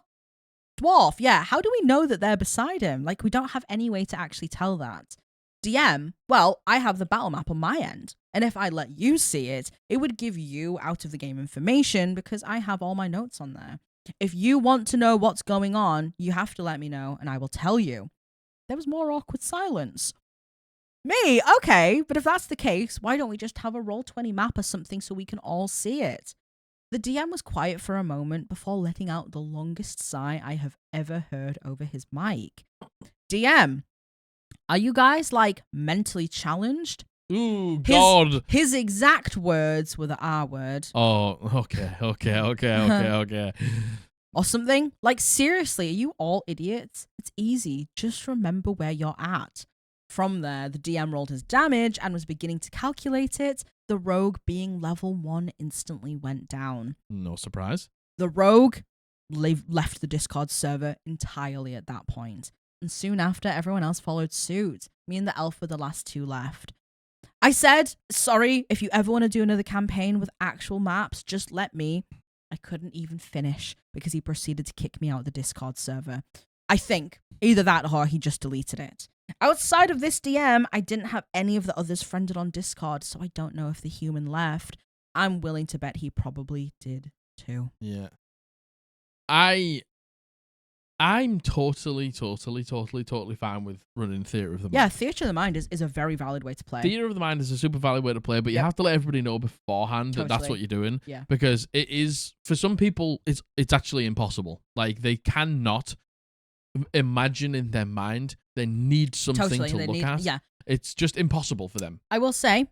Dwarf, yeah. How do we know that they're beside him? Like, we don't have any way to actually tell that. DM, well, I have the battle map on my end. And if I let you see it, it would give you out of the game information because I have all my notes on there. If you want to know what's going on, you have to let me know and I will tell you. There was more awkward silence. Me? Okay, but if that's the case, why don't we just have a Roll20 map or something so we can all see it? The DM was quiet for a moment before letting out the longest sigh I have ever heard over his mic. DM, are you guys, like, mentally challenged? Ooh, God. His exact words were the R word. Oh, okay. Or something. Like, seriously, are you all idiots? It's easy. Just remember where you're at. From there, the DM rolled his damage and was beginning to calculate it. The rogue, being level 1, instantly went down. No surprise. The rogue left the Discord server entirely at that point. And soon after, everyone else followed suit. Me and the elf were the last 2 left. I said, sorry, if you ever want to do another campaign with actual maps, just let me. I couldn't even finish because he proceeded to kick me out of the Discord server. I think either that or he just deleted it. Outside of this DM, I didn't have any of the others friended on Discord, so I don't know if the human left. I'm willing to bet he probably did too. Yeah. I'm totally fine with running Theatre of the Mind. Yeah, Theatre of the Mind is a very valid way to play. Theatre of the Mind is a super valid way to play, but you have to let everybody know beforehand that that's what you're doing. Yeah. Because it is, for some people, it's actually impossible. Like, they cannot imagine in their mind. They need something to look at. Yeah. It's just impossible for them. I will say,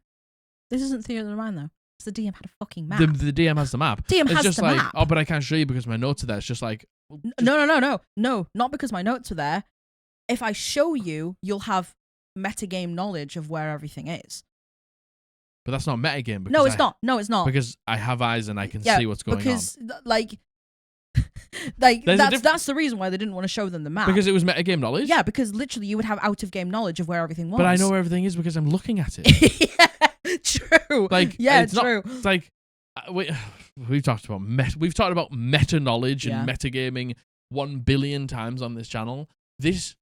this isn't Theatre of the Mind, though. Because the DM had a fucking map. The DM has the map. DM it's has just the like, map. oh, but I can't show you because my notes are there. It's just like... No, not because my notes are there. If I show you, you'll have metagame knowledge of where everything is. But that's not metagame. No, it's not. No, it's not. Because I have eyes and I can see what's going on. Because, like that's the reason why they didn't want to show them the map. Because it was metagame knowledge? Yeah, because literally you would have out-of-game knowledge of where everything was. But I know where everything is because I'm looking at it. Yeah, true. Like, yeah, it's true. It's like... We've talked about meta knowledge and metagaming 1 billion times on this channel.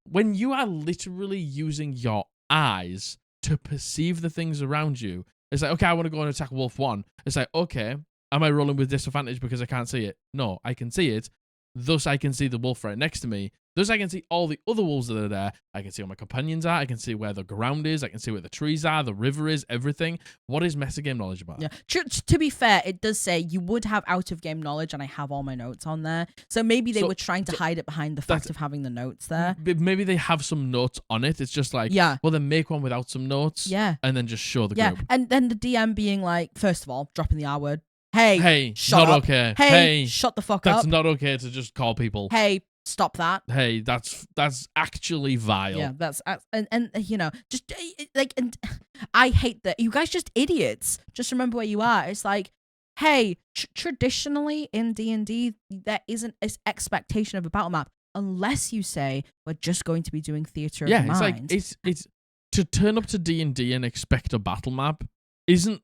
When you are literally using your eyes to perceive the things around you, it's like, okay, I want to go and attack Wolf 1. It's like, okay, am I rolling with disadvantage because I can't see it? No, I can see it. Thus, I can see the wolf right next to me. Thus, I can see all the other wolves that are there. I can see where my companions are. I can see where the ground is. I can see where the trees are, the river is, everything. What is metagame knowledge about? Yeah. To be fair, it does say you would have out-of-game knowledge, and I have all my notes on there. So maybe they were trying to hide it behind the fact of having the notes there. Maybe they have some notes on it. It's just like, well, then make one without some notes. Yeah. And then just show the group. Yeah, and then the DM being like, first of all, dropping the R word. Hey, shut not up. Okay. Hey, shut the fuck up. That's not okay to just call people. Hey, stop that. Hey, that's actually vile. Yeah, that's and you know, just like, and I hate that. You guys just idiots. Just remember where you are. It's like, hey, traditionally in D&D, there isn't an expectation of a battle map unless you say we're just going to be doing Theatre of the Mind. Yeah, it's like it's to turn up to D&D and expect a battle map isn't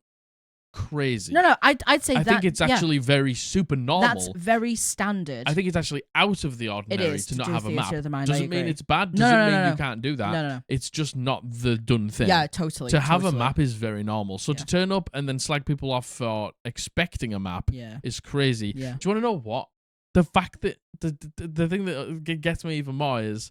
crazy. No, I'd say I think it's actually very super normal. That's very standard. I think it's actually out of the ordinary to not have a map. Doesn't mean it's bad. Doesn't mean you can't do that. No. It's just not the done thing. Yeah, totally. To have a map is very normal. So to turn up and then slag people off for expecting a map is crazy. Yeah. Do you want to know what? The fact that the thing that gets me even more is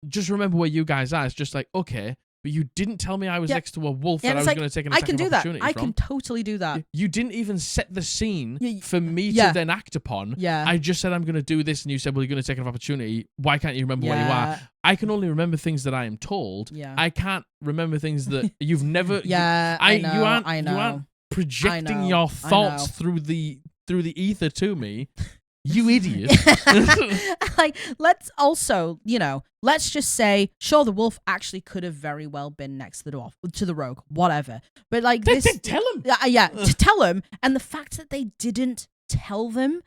just remember where you guys are. It's just like, okay, but you didn't tell me I was next to a wolf that I was going to take an attack of opportunity from. I can totally do that. You didn't even set the scene for me to then act upon. Yeah. I just said I'm going to do this, and you said, well, you're going to take an opportunity. Why can't you remember where you are? I can only remember things that I am told. Yeah. I can't remember things that you've never... I know. You aren't projecting your thoughts through the ether to me. You idiot. Like, let's also, let's just say, sure, the wolf actually could have very well been next to the rogue, whatever. But like this, tell him. To tell him, and the fact that they didn't tell them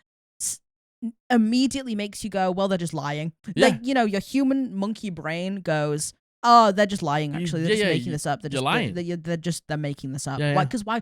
immediately makes you go, well, they're just lying. Yeah. Like, your human monkey brain goes, oh, they're just lying. Actually, they're Yeah, just yeah, making this up. They're you're just lying. they're making this up. Yeah, yeah. Why? Because why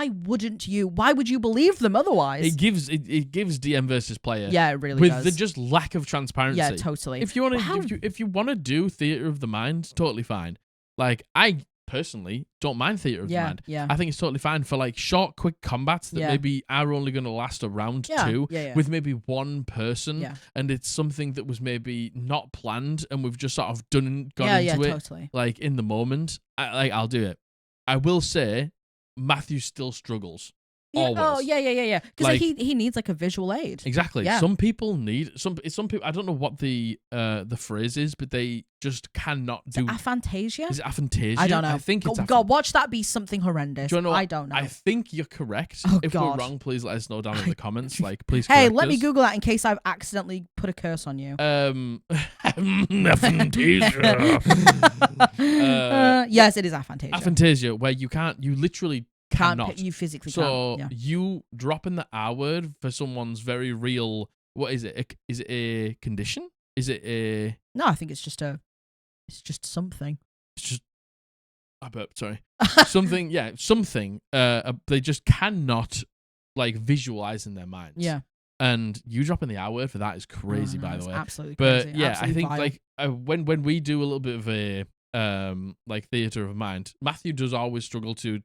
wouldn't you? Why would you believe them otherwise? It gives DM versus player. Yeah, it really with does. the just lack of transparency. Yeah, totally. If you want How- to, if you want to do theater of the mind, totally fine. Like I personally don't mind theater of the mind. Yeah. I think it's totally fine for like short, quick combats that Yeah. maybe are only going to last a round Yeah, two yeah. with maybe one person, Yeah. and it's something that was maybe not planned, and we've just sort of gone into it Totally. like in the moment. I'll do it. I will say, Matthew still struggles. Yeah, Always. oh, yeah. Because Like- he needs like a visual aid. Exactly. Yeah. Some people need some people. I don't know what the phrase is, but they just cannot do. Aphantasia? Is it aphantasia? I don't know. I think it's. God, watch that be something horrendous. Do you know what? I don't know. I think you're correct. Oh, if God. we're wrong, please let us know down in the comments. Like, please. Hey, correct let me us. Google that in case I've accidentally put a curse on you. aphantasia. Yes, it is aphantasia. Aphantasia, where you literally cannot. You physically So can't. Yeah. you dropping the R word for someone's very real. What is it? Is it a condition? Is it a? No, I think it's just something. It's just. I burped. Sorry. Something. Yeah. Something. They just cannot like visualize in their minds. Yeah. And you dropping the R word for that is crazy, by the way. Absolutely But crazy. yeah, Absolutely I think vile. like when we do a little bit of a like theater of mind, Matthew does always struggle to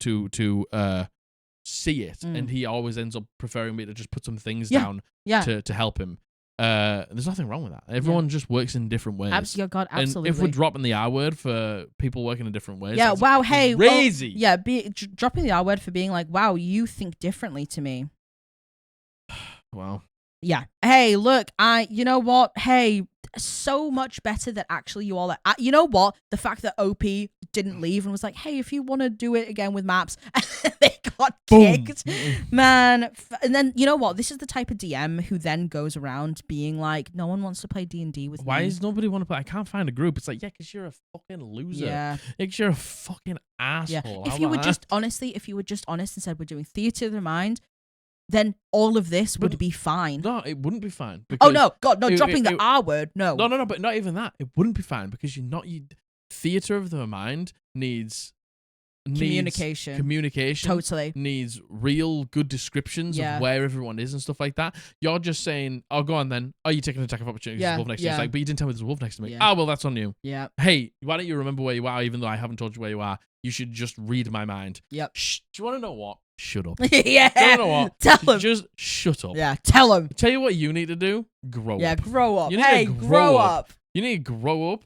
see it, and he always ends up preferring me to just put some things down to help him. There's nothing wrong with that. Everyone just works in different ways. Absolutely, God, absolutely. And if we're dropping the R word for people working in different ways, yeah, that's wow, hey, crazy. Dropping the R word for being like, wow, you think differently to me. Wow. Yeah. Hey, look, you know what? Hey, so much better that actually you all. You know what? The fact that OP didn't leave and was like, hey, if you want to do it again with maps, they got kicked, man. And then you know what? This is the type of DM who then goes around being like, no one wants to play D&D with me. Why does nobody want to play? I can't find a group. It's like, yeah, because you're a fucking loser. Yeah. Because you're a fucking asshole. Yeah. How If you about were that? just honestly, if you were just honest and said we're doing theater of the mind, then all of this would be fine. No, it wouldn't be fine. Oh no, God, no! it- Dropping it- the R word, no. No, but not even that. It wouldn't be fine because you're not. Theater of the mind needs communication. Totally. Needs real good descriptions of where everyone is and stuff like that. You're just saying, "Oh, go on then. Oh, you're taking an attack of opportunity. There's a wolf next to you." It's like, but you didn't tell me there's a wolf next to me. Yeah. Ah, well, that's on you. Yeah. Hey, why don't you remember where you are, even though I haven't told you where you are? You should just read my mind. Yep. Shh. Do you want to know what? Shut up. Yeah. Do you know what? Tell him. Just shut up. Yeah. Tell him. Tell you what you need to do. Grow Yeah. up. Grow up. You need Hey, to grow up. You need to grow up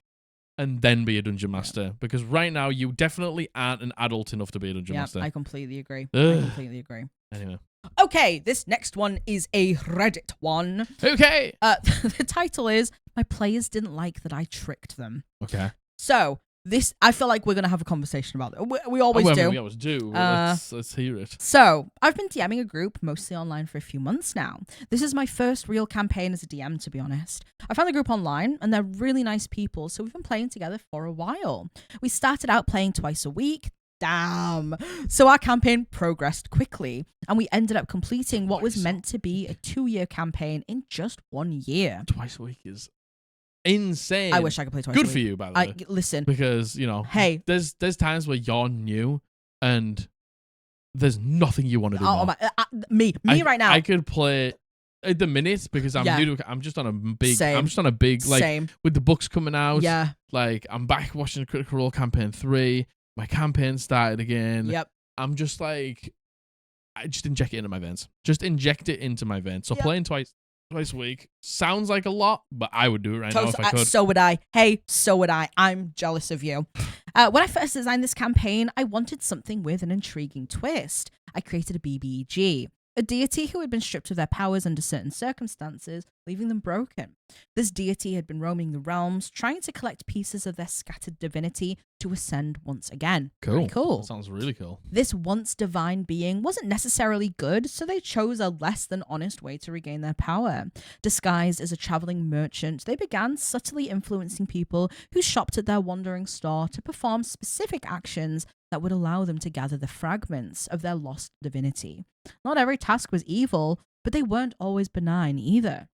and then be a dungeon master. Because right now you definitely aren't an adult enough to be a dungeon Yeah, master. I completely agree. Ugh. I completely agree. Anyway. Okay, this next one is a Reddit one. Okay. The title is "My players didn't like that I tricked them." Okay. So this, I feel like we're gonna have a conversation about it. We always do. We always do. Let's hear it. So, I've been DMing a group, mostly online, for a few months now. This is my first real campaign as a DM, to be honest. I found the group online, and they're really nice people, so we've been playing together for a while. We started out playing twice a week. Damn. So our campaign progressed quickly, and we ended up completing what was meant to be a 2-year campaign in just 1 year. Twice a week is insane. I wish I could play twice a Good week. for you, by the way. Listen, Because, you know, hey. there's times where you're new and there's nothing you want to do more. Me right now. I could play at the minute because I'm new to, I'm just on a big like Same. with the books coming out. Yeah. Like I'm back watching Critical Role campaign 3. My campaign started again. Yep. I'm just like, I just inject it into my veins. Just inject it into my veins. So Yep. playing twice a week sounds like a lot, but I would do it right now if I could. So would I. Hey, so would I. I'm jealous of you. When I first designed this campaign, I wanted something with an intriguing twist. I created a BBG, a deity who had been stripped of their powers under certain circumstances, leaving them broken. This deity had been roaming the realms, trying to collect pieces of their scattered divinity to ascend once again. Very cool. That sounds really cool. This once divine being wasn't necessarily good, so they chose a less than honest way to regain their power. Disguised as a traveling merchant, they began subtly influencing people who shopped at their wandering store to perform specific actions that would allow them to gather the fragments of their lost divinity. Not every task was evil, but they weren't always benign either.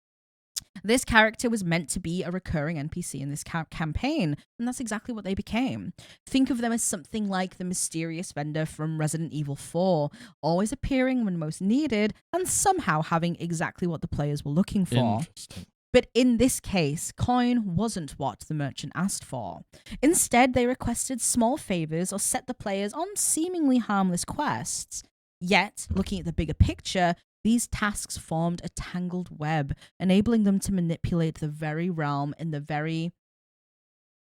This character was meant to be a recurring NPC in this campaign, and that's exactly what they became. Think of them as something like the mysterious vendor from Resident Evil 4, always appearing when most needed, and somehow having exactly what the players were looking for. Interesting. But in this case, coin wasn't what the merchant asked for. Instead, they requested small favors or set the players on seemingly harmless quests. Yet, looking at the bigger picture, these tasks formed a tangled web, enabling them to manipulate the very realm in the very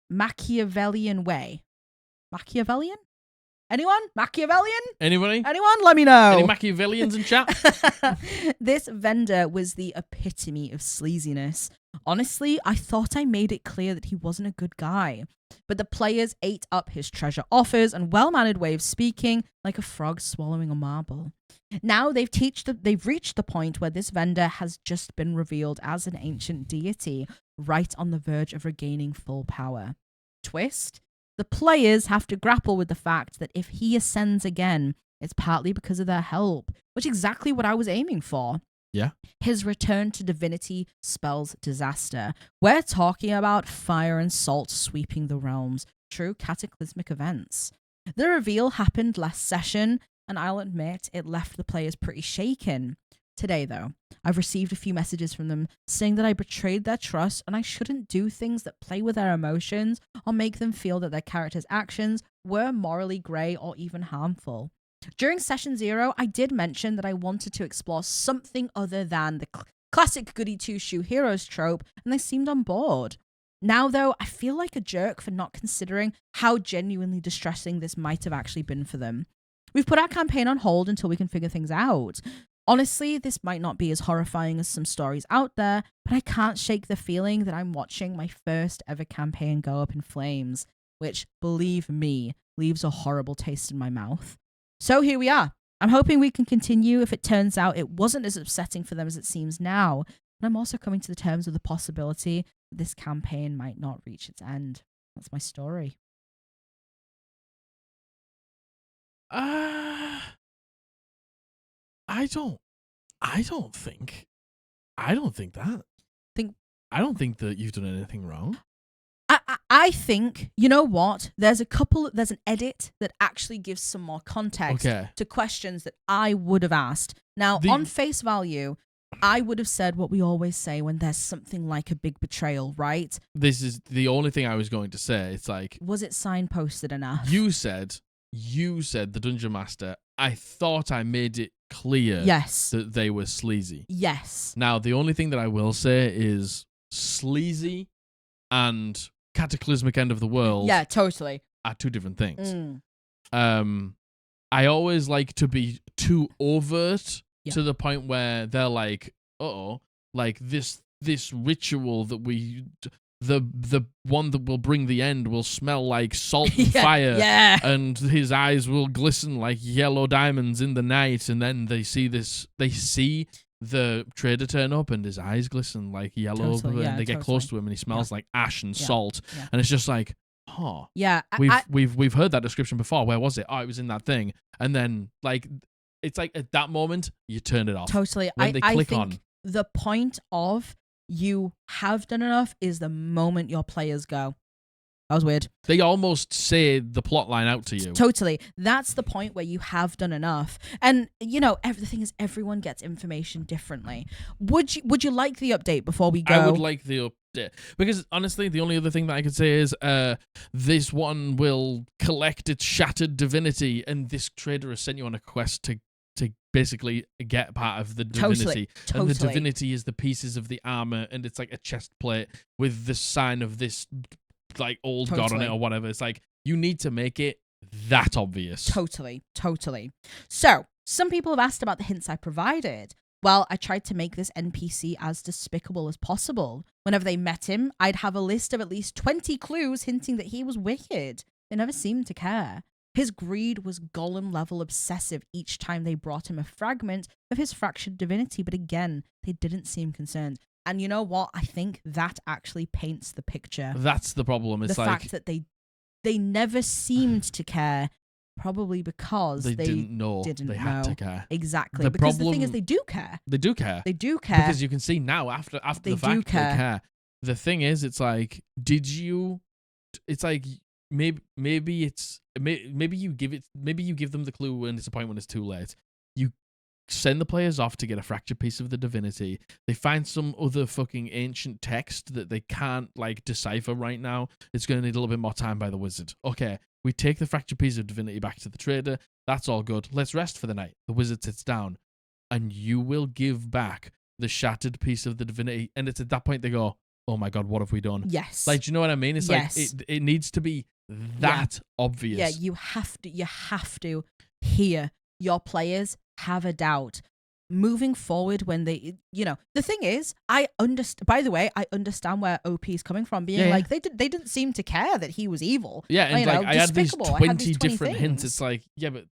Machiavellian way. Machiavellian? Anyone? Machiavellian? Anybody? Anyone? Let me know. Any Machiavellians in chat? This vendor was the epitome of sleaziness. Honestly, I thought I made it clear that he wasn't a good guy. But the players ate up his treasure offers and well-mannered way of speaking like a frog swallowing a marble. Now they've reached the point where this vendor has just been revealed as an ancient deity, right on the verge of regaining full power. Twist? The players have to grapple with the fact that if he ascends again, it's partly because of their help, which is exactly what I was aiming for. Yeah. His return to divinity spells disaster. We're talking about fire and salt sweeping the realms, true cataclysmic events. The reveal happened last session, and I'll admit it left the players pretty shaken. Today, though, I've received a few messages from them saying that I betrayed their trust and I shouldn't do things that play with their emotions or make them feel that their character's actions were morally grey or even harmful. During Session 0, I did mention that I wanted to explore something other than the classic goody two-shoe heroes trope, and they seemed on board. Now, though, I feel like a jerk for not considering how genuinely distressing this might have actually been for them. We've put our campaign on hold until we can figure things out. Honestly, this might not be as horrifying as some stories out there, but I can't shake the feeling that I'm watching my first ever campaign go up in flames, which, believe me, leaves a horrible taste in my mouth. So here we are. I'm hoping we can continue if it turns out it wasn't as upsetting for them as it seems now, but I'm also coming to the terms with the possibility that this campaign might not reach its end. That's my story. I don't think that. I don't think that you've done anything wrong. I think, you know what? There's an edit that actually gives some more context to questions that I would have asked. Now, on face value, I would have said what we always say when there's something like a big betrayal, right? This is the only thing I was going to say. It's like, was it signposted enough? You said the Dungeon Master, I thought I made it clear that they were sleazy. Yes. Now, the only thing that I will say is sleazy and cataclysmic end of the world. Yeah, totally. Are two different things. I always like to be too overt to the point where they're like, like this ritual that we... The one that will bring the end will smell like salt and fire, and his eyes will glisten like yellow diamonds in the night. And then they see the trader turn up, and his eyes glisten like yellow. And they get close to him, and he smells like ash and salt. And it's just like, we've heard that description before. Where was it? Oh, it was in that thing. And then like it's like at that moment you turn it off. Totally. When they click on the point of you have done enough is the moment your players go, that was weird. They almost say the plot line out to you. Totally. That's the point where you have done enough. And, you know, the thing is, everyone gets information differently. Would you like the update before we go? I would like the update. Because, honestly, the only other thing that I could say is this one will collect its shattered divinity, and this trader has sent you on a quest to basically get part of the divinity. Totally. And the divinity is the pieces of the armor, and it's like a chest plate with the sign of this like old god on it or whatever. It's like, you need to make it that obvious. Totally. So, some people have asked about the hints I provided. Well, I tried to make this NPC as despicable as possible. Whenever they met him, I'd have a list of at least 20 clues hinting that he was wicked. They never seemed to care. His greed was golem-level obsessive each time they brought him a fragment of his fractured divinity, but again, they didn't seem concerned. And you know what? I think that actually paints the picture. That's the problem. It's the fact that they never seemed to care. probably because they didn't know they had to care. Exactly. The Because the thing is, problem- they do care. They do care. They do care. Because you can see now after They the fact do care. they care. The thing is, it's like, it's like maybe you give them the clue and it's a point when it's too late. You send the players off to get a fractured piece of the divinity. They find some other fucking ancient text that they can't like decipher right now. It's going to need a little bit more time by the wizard. Okay, we take the fractured piece of divinity back to the trader. That's all good. Let's rest for the night. The wizard sits down, and you will give back the shattered piece of the divinity. And it's at that point they go, "Oh my god, what have we done?" Yes. Like, do you know what I mean? It's Yes. like it needs to be that obvious. Yeah, you have to hear your players have a doubt. Moving forward when they, the thing is, I understand where OP is coming from, being like, they didn't seem to care that he was evil. Yeah, and like I had these despicable. 20 different hints. It's like, yeah, but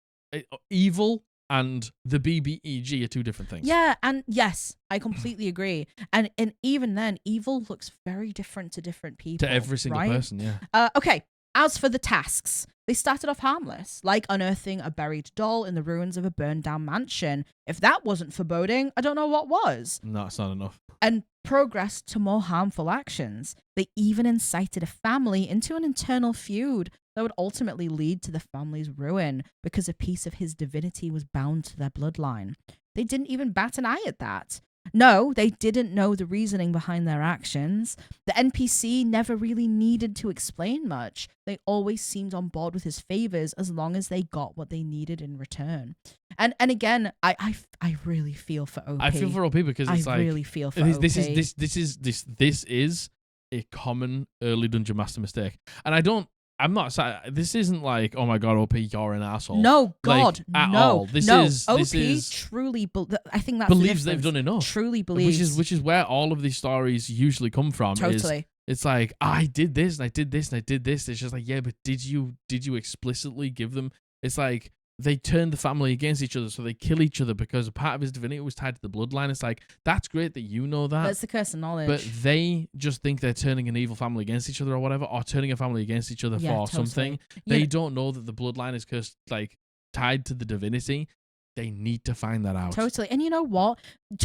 evil and the BBEG are two different things. Yeah, and yes, I completely agree. And even then, evil looks very different to different people. To every single right? person, yeah. Okay, as for the tasks, they started off harmless, like unearthing a buried doll in the ruins of a burned down mansion. If that wasn't foreboding, I don't know what was. No, it's not enough. And progressed to more harmful actions. They even incited a family into an internal feud that would ultimately lead to the family's ruin because a piece of his divinity was bound to their bloodline. They didn't even bat an eye at that. No, they didn't know the reasoning behind their actions. The NPC never really needed to explain much. They always seemed on board with his favors as long as they got what they needed in return. And again, I really feel for OP. I feel for OP because it's I like, really feel for OP. this is a common early dungeon master mistake, and I'm not saying this isn't like, oh my god, OP, you're an asshole. No, God, like, at no, all. This OP is truly. I think that's believes the they've done enough. Truly believes, which is where all of these stories usually come from. Totally. It's like, I did this and I did this and I did this. It's just like, yeah, but did you explicitly give them? It's like they turned the family against each other, so they kill each other because a part of his divinity was tied to the bloodline. It's like, that's great that you know that. That's the curse of knowledge. But they just think they're turning an evil family against each other or whatever, or turning a family against each other for totally. something. They don't know that the bloodline is cursed, like tied to the divinity. They need to find that out. Totally. And you know what?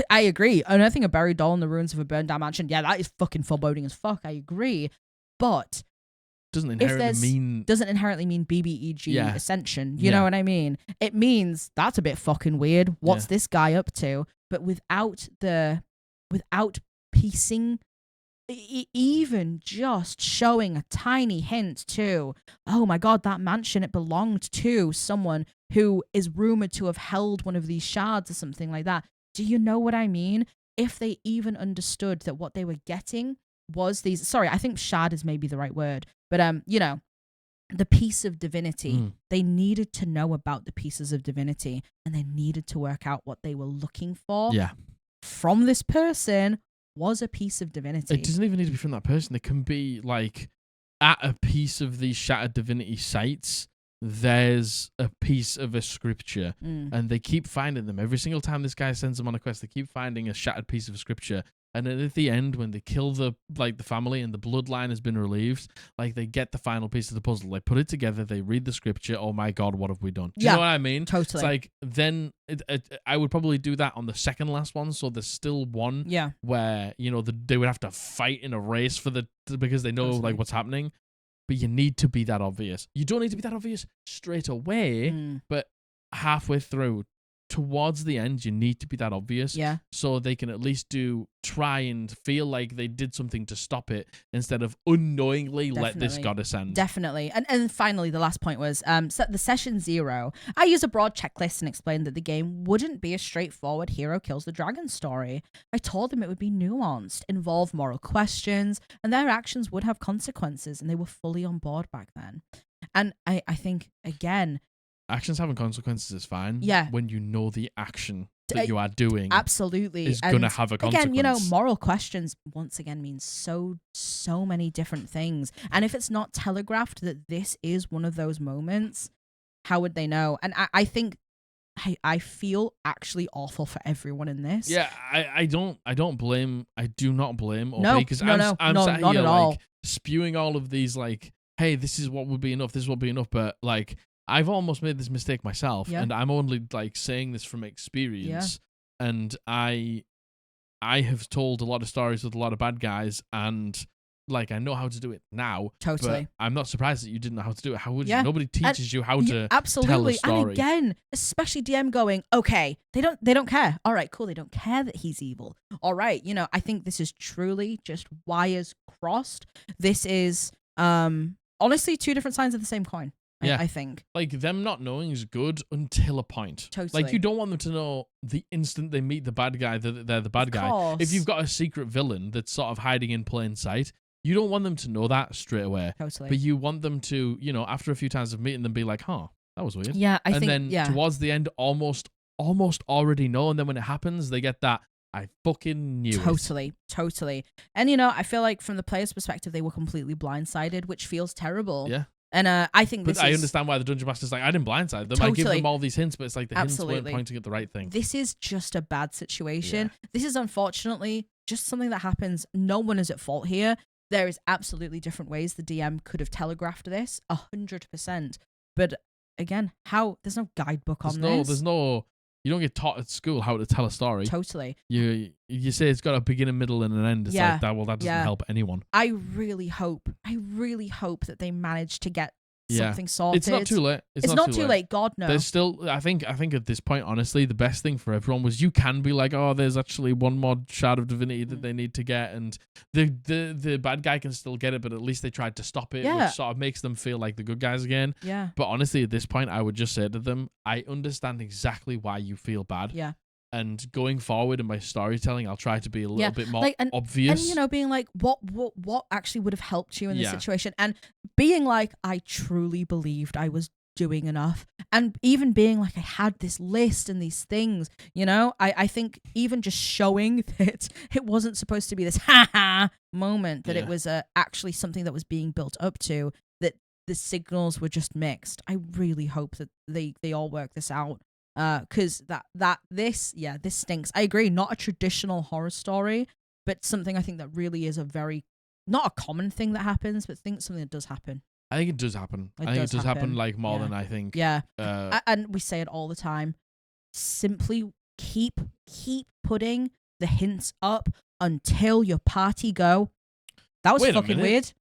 I agree. Unearthing a buried doll in the ruins of a burned down mansion, yeah, that is fucking foreboding as fuck. I agree. But doesn't inherently mean BBEG ascension. You know what I mean? It means that's a bit fucking weird. What's this guy up to? But without piecing, even just showing a tiny hint to, oh my god, that mansion, it belonged to someone who is rumored to have held one of these shards or something like that. Do you know what I mean? If they even understood that what they were getting was these, sorry, I think shard is maybe the right word, but the piece of divinity, they needed to know about the pieces of divinity, and they needed to work out what they were looking for from this person was a piece of divinity. It doesn't even need to be from that person. It can be like at a piece of these shattered divinity sites, there's a piece of a scripture, and they keep finding them. Every single time this guy sends them on a quest, they keep finding a shattered piece of scripture. And then at the end, when they kill the family and the bloodline has been relieved, like they get the final piece of the puzzle. They put it together. They read the scripture. Oh my god, what have we done? Do you know what I mean? Totally. It's like then I would probably do that on the second last one. So there's still one where they would have to fight in a race because they know like what's happening. But you need to be that obvious. You don't need to be that obvious straight away, but halfway through, towards the end, you need to be that obvious. Yeah. So they can at least try and feel like they did something to stop it instead of unknowingly let this god ascend. Definitely. And finally, the last point was the session 0. I used a broad checklist and explained that the game wouldn't be a straightforward hero kills the dragon story. I told them it would be nuanced, involve moral questions, and their actions would have consequences, and they were fully on board back then. And I think, again, actions having consequences is fine. Yeah. When you know the action that you are doing absolutely is going to have a consequence. Again, moral questions once again means so many different things. And if it's not telegraphed that this is one of those moments, how would they know? And I think I feel actually awful for everyone in this. Yeah, I do not blame OP No, because I'm sat not here at all. like spewing all of these like, hey, this is what would be enough, but like I've almost made this mistake myself, Yeah. and I'm only like saying this from experience. And I have told a lot of stories with a lot of bad guys, and like I know how to do it now. Totally. But I'm not surprised that you didn't know how to do it. How would Yeah. you? Nobody teaches you how Yeah, to tell a absolutely. story. And again, especially DM going, okay, they don't care. All right, cool. They don't care that he's evil. All right, I think this is truly just wires crossed. This is honestly two different sides of the same coin. Yeah. I think. Like, them not knowing is good until a point. Totally. Like, you don't want them to know the instant they meet the bad guy that they're the bad guy. Course. If you've got a secret villain that's sort of hiding in plain sight, you don't want them to know that straight away. Totally. But you want them to, after a few times of meeting them, be like, huh, that was weird. Yeah, I and think. then towards the end, almost already know. And then when it happens, they get that, I fucking knew it. Totally. And, I feel like from the player's perspective, they were completely blindsided, which feels terrible. Yeah. And I think But I understand why the Dungeon Master's like, I didn't blindside them. I give them all these hints, but it's like the hints weren't pointing at the right thing. This is just a bad situation. Yeah. This is unfortunately just something that happens. No one is at fault here. There is absolutely different ways the DM could have telegraphed this, 100%. But again, there's no guidebook on this. You don't get taught at school how to tell a story. Totally. You say it's got a beginning, middle, and an end. It's like that. Well, that doesn't help anyone. I really hope that they manage to get something sorted. It's not too late. It's not too late. God, no. There's still, I think at this point, honestly, the best thing for everyone was you can be like, oh, there's actually one more shard of divinity that they need to get, and the bad guy can still get it, but at least they tried to stop it, which sort of makes them feel like the good guys again. Yeah. But honestly, at this point, I would just say to them, I understand exactly why you feel bad. Yeah. And going forward in my storytelling, I'll try to be a little bit more obvious. And, being like, what actually would have helped you in this situation? And being like, I truly believed I was doing enough. And even being like, I had this list and these things, I think even just showing that it wasn't supposed to be this ha-ha moment, that it was actually something that was being built up to, that the signals were just mixed. I really hope that they all work this out. Because this stinks. I agree, not a traditional horror story, but something I think that really is not a common thing that happens, but something that does happen. I think it does happen. I think it does happen like more than I think. Yeah. And we say it all the time. Simply keep putting the hints up until your party go. That was fucking weird.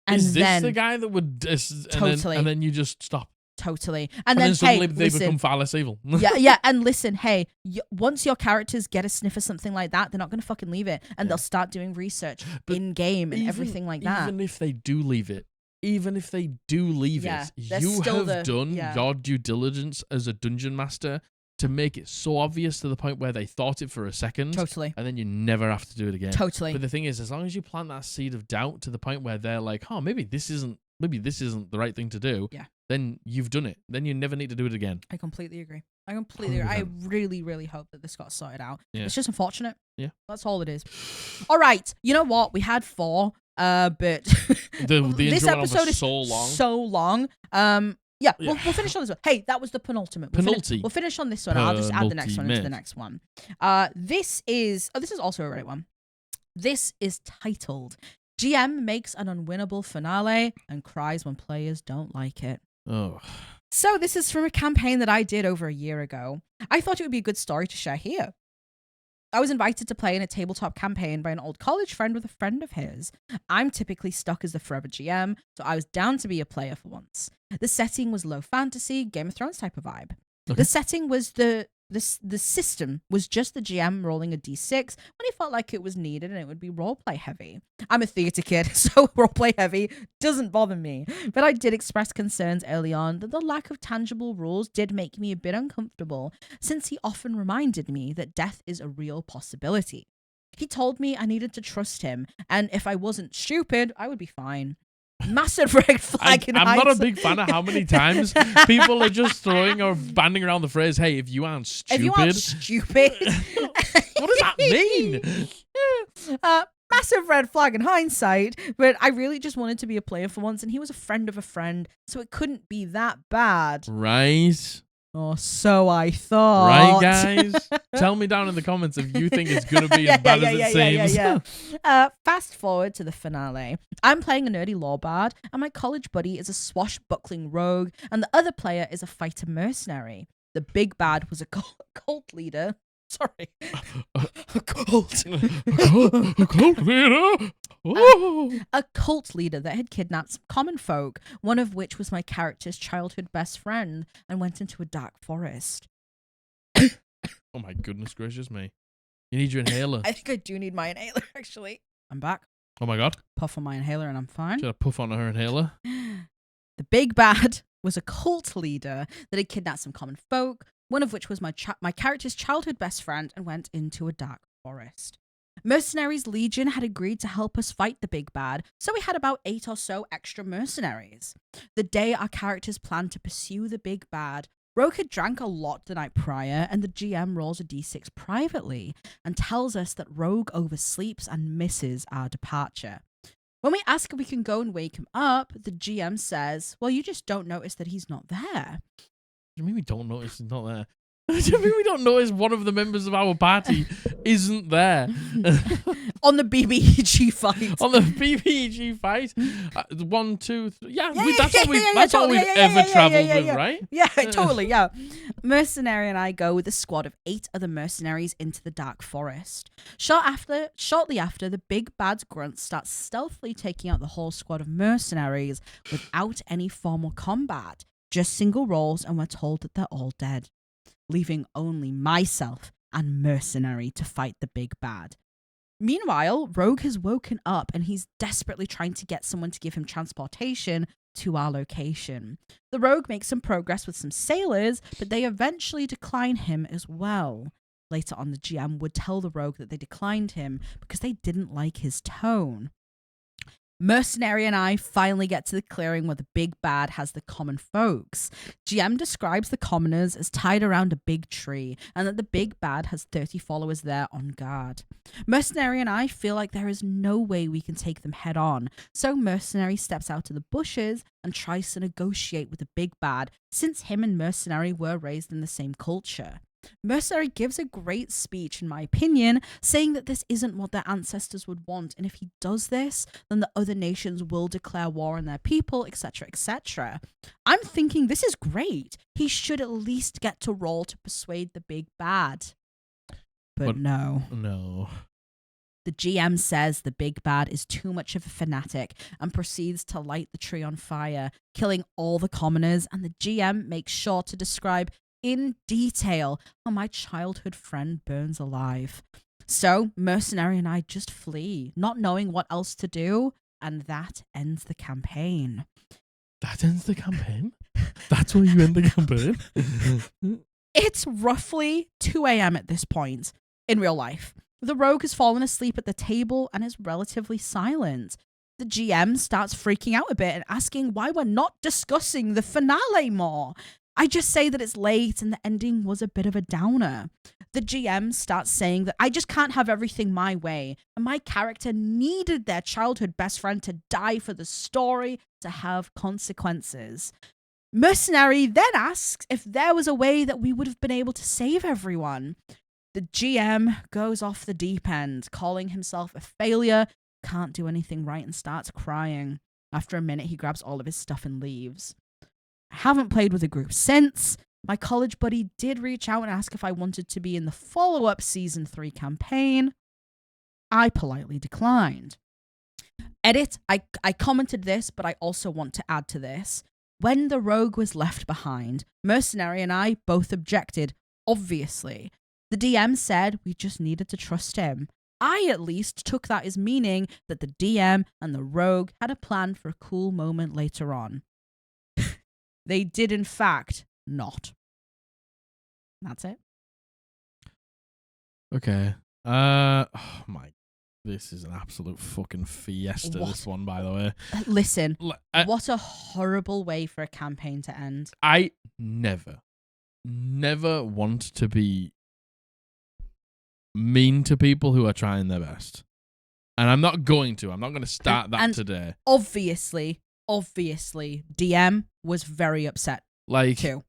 And is this the guy that would totally, and then you just stop? Totally. And then suddenly they become far less evil. yeah. And listen, hey, once your characters get a sniff of something like that, they're not going to fucking leave it. And they'll start doing research in-game and everything like that. Even if they do leave it, you have done your due diligence as a dungeon master to make it so obvious to the point where they thought it for a second. Totally. And then you never have to do it again. Totally. But the thing is, as long as you plant that seed of doubt to the point where they're like, oh, maybe this isn't the right thing to do. Yeah. Then you've done it. Then you never need to do it again. I completely agree. I really, really hope that this got sorted out. Yeah. It's just unfortunate. Yeah. That's all it is. All right. You know what? We had 4, but this episode is so long. Yeah, we'll finish on this one. Hey, that was the penultimate. We'll finish on this one. I'll just add the next one into the next one. This is also a Reddit one. This is titled, GM makes an unwinnable finale and cries when players don't like it. Oh. So this is from a campaign that I did over a year ago. I thought it would be a good story to share here. I was invited to play in a tabletop campaign by an old college friend with a friend of his. I'm typically stuck as the forever GM, so I was down to be a player for once. The setting was low fantasy, Game of Thrones type of vibe. Okay. The setting was the system was just the GM rolling a d6 when he felt like it was needed, and it would be roleplay heavy. I'm a theater kid, so roleplay heavy doesn't bother me. But I did express concerns early on that the lack of tangible rules did make me a bit uncomfortable, since he often reminded me that death is a real possibility. He told me I needed to trust him, and if I wasn't stupid, I would be fine. Massive red flag I'm not a big fan of how many times people are just throwing or banding around the phrase, hey, if you aren't stupid. What does that mean? Massive red flag in hindsight, but I really just wanted to be a player for once, and he was a friend of a friend, so it couldn't be that bad. Right. Oh, so I thought. Right, guys? Tell me down in the comments if you think it's going to be as bad as it seems. Fast forward to the finale. I'm playing a nerdy law bard, and my college buddy is a swashbuckling rogue, and the other player is a fighter mercenary. The big bad was a cult leader. Sorry. A cult. A cult leader? Oh. A cult leader that had kidnapped some common folk, one of which was my character's childhood best friend, and went into a dark forest. Oh my goodness gracious me. You need your inhaler. I think I do need my inhaler, actually. I'm back. Oh my god. Puff on my inhaler and I'm fine. Should I puff on her inhaler? The big bad was a cult leader that had kidnapped some common folk, one of which was my character's childhood best friend, and went into a dark forest. Mercenaries Legion had agreed to help us fight the big bad, so we had about 8 or so extra mercenaries. The day our characters planned to pursue the big bad, Rogue had drank a lot the night prior, and the GM rolls a d6 privately and tells us that Rogue oversleeps and misses our departure. When we ask if we can go and wake him up, the GM says, well, you just don't notice that he's not there. Do you mean we don't notice he's not there? Do you mean we don't notice one of the members of our party isn't there? On the BBEG fight. On the BBEG fight? 1, 2, 3. Yeah, Yeah, that's all we've ever travelled with, right? Yeah, totally, yeah. Mercenary and I go with a squad of 8 other mercenaries into the dark forest. Shortly after, the big bad's grunt starts stealthily taking out the whole squad of mercenaries without any formal combat. Just single rolls, and we're told that they're all dead, leaving only myself and Mercenary to fight the big bad. Meanwhile, Rogue has woken up and he's desperately trying to get someone to give him transportation to our location. The Rogue makes some progress with some sailors, but they eventually decline him as well. Later on, the GM would tell the Rogue that they declined him because they didn't like his tone. Mercenary and I finally get to the clearing where the big bad has the common folks. GM describes the commoners as tied around a big tree, and that the big bad has 30 followers there on guard. Mercenary and I feel like there is no way we can take them head on, so Mercenary steps out of the bushes and tries to negotiate with the big bad, since him and Mercenary were raised in the same culture. Mercenary gives a great speech, in my opinion, saying that this isn't what their ancestors would want, and if he does this, then the other nations will declare war on their people, etc., etc. I'm thinking this is great. He should at least get to roll to persuade the big bad. But no. No. The GM says the big bad is too much of a fanatic and proceeds to light the tree on fire, killing all the commoners, and the GM makes sure to describe in detail how my childhood friend burns alive. So Mercenary and I just flee, not knowing what else to do, and that ends the campaign. That ends the campaign? That's where you end the campaign? It's roughly 2 a.m. at this point in real life. The Rogue has fallen asleep at the table and is relatively silent. The GM starts freaking out a bit and asking why we're not discussing the finale more. I just say that it's late and the ending was a bit of a downer. The GM starts saying that I just can't have everything my way, and my character needed their childhood best friend to die for the story to have consequences. Mercenary then asks if there was a way that we would have been able to save everyone. The GM goes off the deep end, calling himself a failure, can't do anything right, and starts crying. After a minute, he grabs all of his stuff and leaves. I haven't played with a group since. My college buddy did reach out and ask if I wanted to be in the follow-up Season 3 campaign. I politely declined. Edit, I commented this, but I also want to add to this. When the Rogue was left behind, Mercenary and I both objected, obviously. The DM said we just needed to trust him. I at least took that as meaning that the DM and the Rogue had a plan for a cool moment later on. They did, in fact, not. That's it. Okay. Oh my. This is an absolute fucking fiesta, What? this one, by the way. Listen, what a horrible way for a campaign to end. I never want to be mean to people who are trying their best. And I'm not going to. I'm not going to start that today. Obviously, DM was very upset Like, too.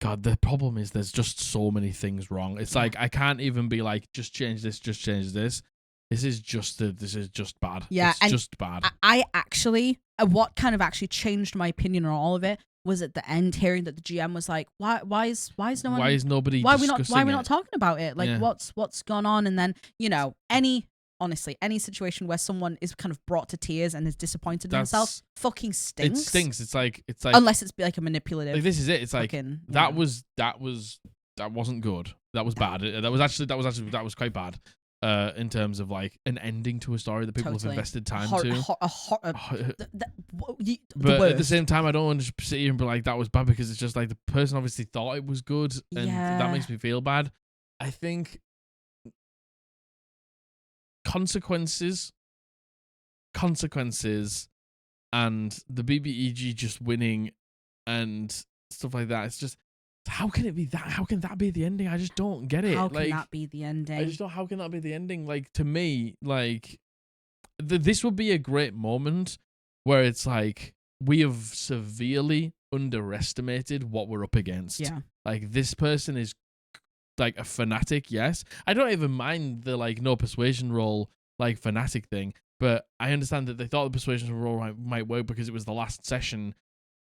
God, the problem is there's just so many things wrong. It's like I can't even be like, just change this, just change this. This is just bad. Yeah, it's and just bad. I actually, what kind of actually changed my opinion on all of it was at the end, hearing that the GM was like, why is no one, Why is nobody why are discussing we it? not talking about it? Like, Yeah. what's gone on? And then, honestly, any situation where someone is kind of brought to tears and is disappointed in themselves fucking stinks. It stinks. It's like unless it's like a manipulative. like, this is it. It's like fucking, that wasn't good. That was bad. That was quite bad. In terms of like an ending to a story that people have invested time to. But at the same time, I don't want to sit here and be like, that was bad, because it's just like the person obviously thought it was good, and that makes me feel bad. I think consequences, and the BBEG just winning and stuff like that. It's just, how can it be that? How can that be the ending? I just don't get it. How can that be the ending? I just don't. How can that be the ending? Like, to me, like this would be a great moment where it's like we have severely underestimated what we're up against. Yeah. Like, this person is like a fanatic. Yes, I don't even mind the like no persuasion roll like fanatic thing, but I understand that they thought the persuasion roll might work because it was the last session.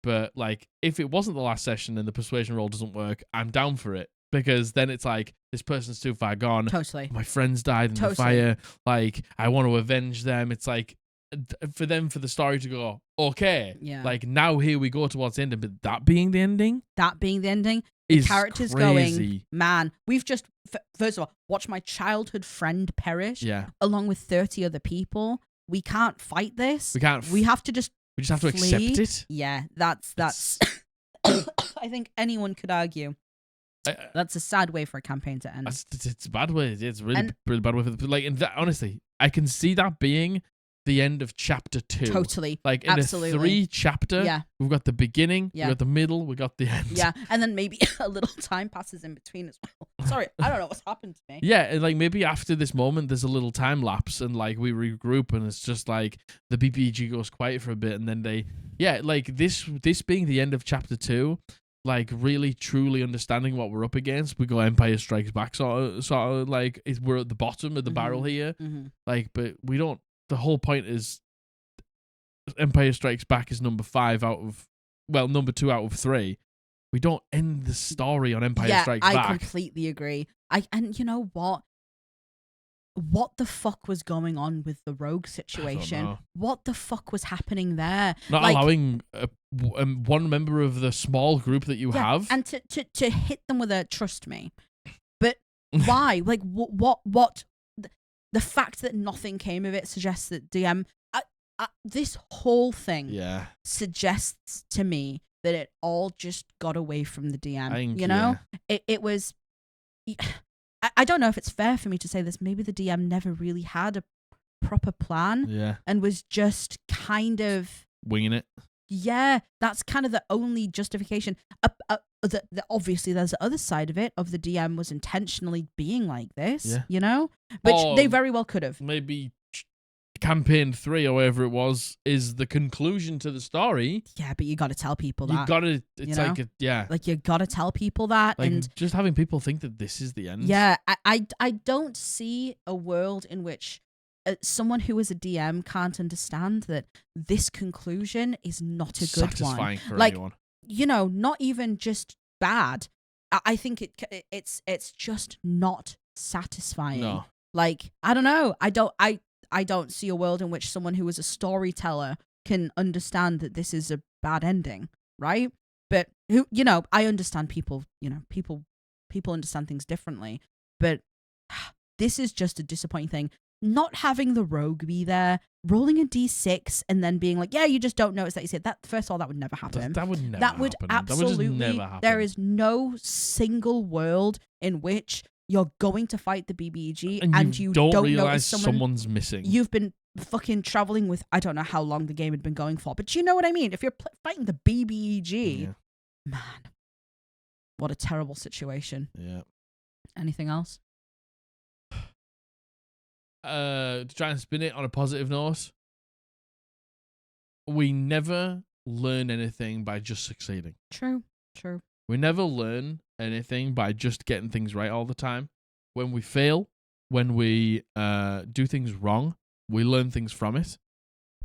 But like, if it wasn't the last session and the persuasion roll doesn't work, I'm down for it, because then it's like, this person's too far gone. Totally. My friends died in the fire. Like, I want to avenge them. It's like, for the story to go, okay, Yeah. like, now here we go towards the ending, but that being the ending, the is characters crazy. going, man, we've just, first of all, watched my childhood friend perish, along with 30 other people. We can't fight this. We can't. We have to just. We just have to flee. accept it. Yeah, that's. I think anyone could argue that's a sad way for a campaign to end. It's a bad way. It's really bad way. Like, and that, honestly, I can see that being the end of chapter 2. Totally. Like, in Absolutely. a 3 chapter, we've got the beginning, we've got the middle, we got the end. Yeah, and then maybe a little time passes in between as well. Sorry, I don't know what's happened to me. Yeah, and like, maybe after this moment, there's a little time lapse, and like, we regroup, and it's just like the BPG goes quiet for a bit, and then like, this being the end of chapter 2, like, really truly understanding what we're up against, we go Empire Strikes Back, sort of like, we're at the bottom of the barrel here, like, but we don't. The whole point is Empire Strikes Back is number 2 out of 3. We don't end the story on Empire Strikes Back. I completely agree. And you know what? What the fuck was going on with the rogue situation? What the fuck was happening there? Not allowing one member of the small group that you have, and to hit them with a trust me. But why? Like, what? The fact that nothing came of it suggests that DM. This whole thing suggests to me that it all just got away from the DM. It was. I don't know if it's fair for me to say this. Maybe the DM never really had a proper plan, and was just kind of winging it. Yeah, that's kind of the only justification. Obviously, there's the other side of it, of the DM was intentionally being like this, which they very well could have. Maybe campaign 3 or whatever it was is the conclusion to the story. Yeah, but you got to tell people that. You got to. It's like you got to tell people that, like, and just having people think that this is the end. Yeah, I don't see a world in which someone who is a DM can't understand that this conclusion is not a good satisfying one. For like, anyone. Not even just bad. I think it's just not satisfying. No. Like, I don't know. I don't see a world in which someone who is a storyteller can understand that this is a bad ending, right? But I understand people understand things differently, but this is just a disappointing thing. Not having the rogue be there, rolling a d6, and then being like, yeah, you just don't notice that you said that. First of all, that would never happen. That would never That would happen. absolutely That would just never happen. There is no single world in which you're going to fight the BBG and you don't realize notice someone's missing. You've been fucking traveling with, I don't know how long the game had been going for, but you know what I mean? If you're fighting the BBG, man, what a terrible situation. Yeah. Anything else? To try and spin it on a positive note, we never learn anything by just succeeding. True. We never learn anything by just getting things right all the time. When we fail, when we do things wrong, we learn things from it.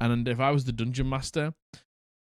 And if I was the dungeon master,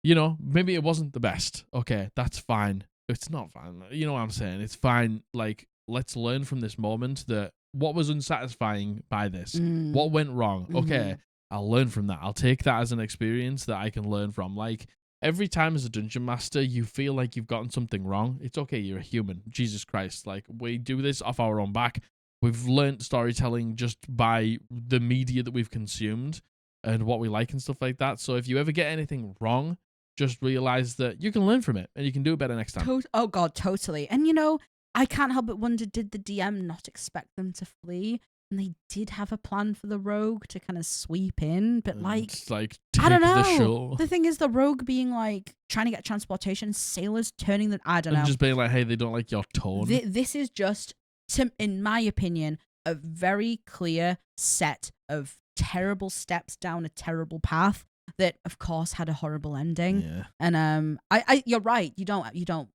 you know, maybe it wasn't the best. Okay, that's fine. It's not fine. You know what I'm saying? It's fine. Like, let's learn from this moment that what was unsatisfying by this? What went wrong? Okay, I'll learn from that. I'll take that as an experience that I can learn from. Like, every time as a dungeon master, you feel like you've gotten something wrong. It's okay. You're a human. Jesus Christ. Like, we do this off our own back. We've learnt storytelling just by the media that we've consumed and what we like and stuff like that. So if you ever get anything wrong, just realize that you can learn from it and you can do it better next time. Oh God, totally. And you know, I can't help but wonder, did the DM not expect them to flee? And they did have a plan for the rogue to kind of sweep in, but like I don't know. The thing is, the rogue being like trying to get transportation, sailors turning them. I don't know. And just being like, hey, they don't like your tone. This is just, in my opinion, a very clear set of terrible steps down a terrible path that, of course, had a horrible ending. Yeah. And you're right. You don't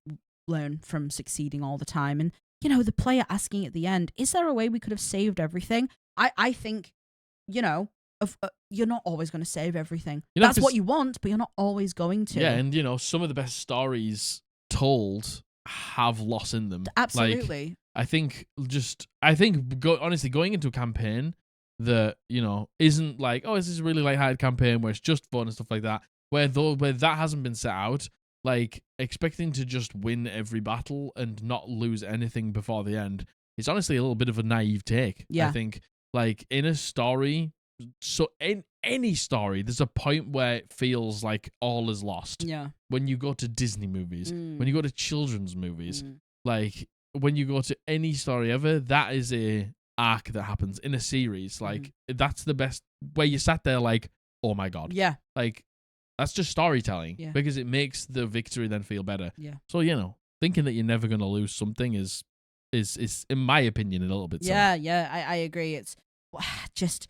learn from succeeding all the time. And you know, the player asking at the end, is there a way we could have saved everything? I think, you know, you're not always going to save everything. You know, that's what you want, but you're not always going to. Yeah, and you know, some of the best stories told have loss in them. Absolutely. Like, honestly, going into a campaign that, you know, isn't like, oh, this is a really lighthearted campaign where it's just fun and stuff like that, where that hasn't been set out, like, expecting to just win every battle and not lose anything before the end is honestly a little bit of a naive take. Yeah. I think, like, in a story, so in any story, there's a point where it feels like all is lost. Yeah. When you go to Disney movies, when you go to children's movies, like, when you go to any story ever, that is a arc that happens in a series. Like, that's the best, where you sat there like, oh my God. Yeah. Like, that's just storytelling because it makes the victory then feel better. Yeah. So, you know, thinking that you're never going to lose something is in my opinion, a little bit silly. Yeah, I agree. It's just,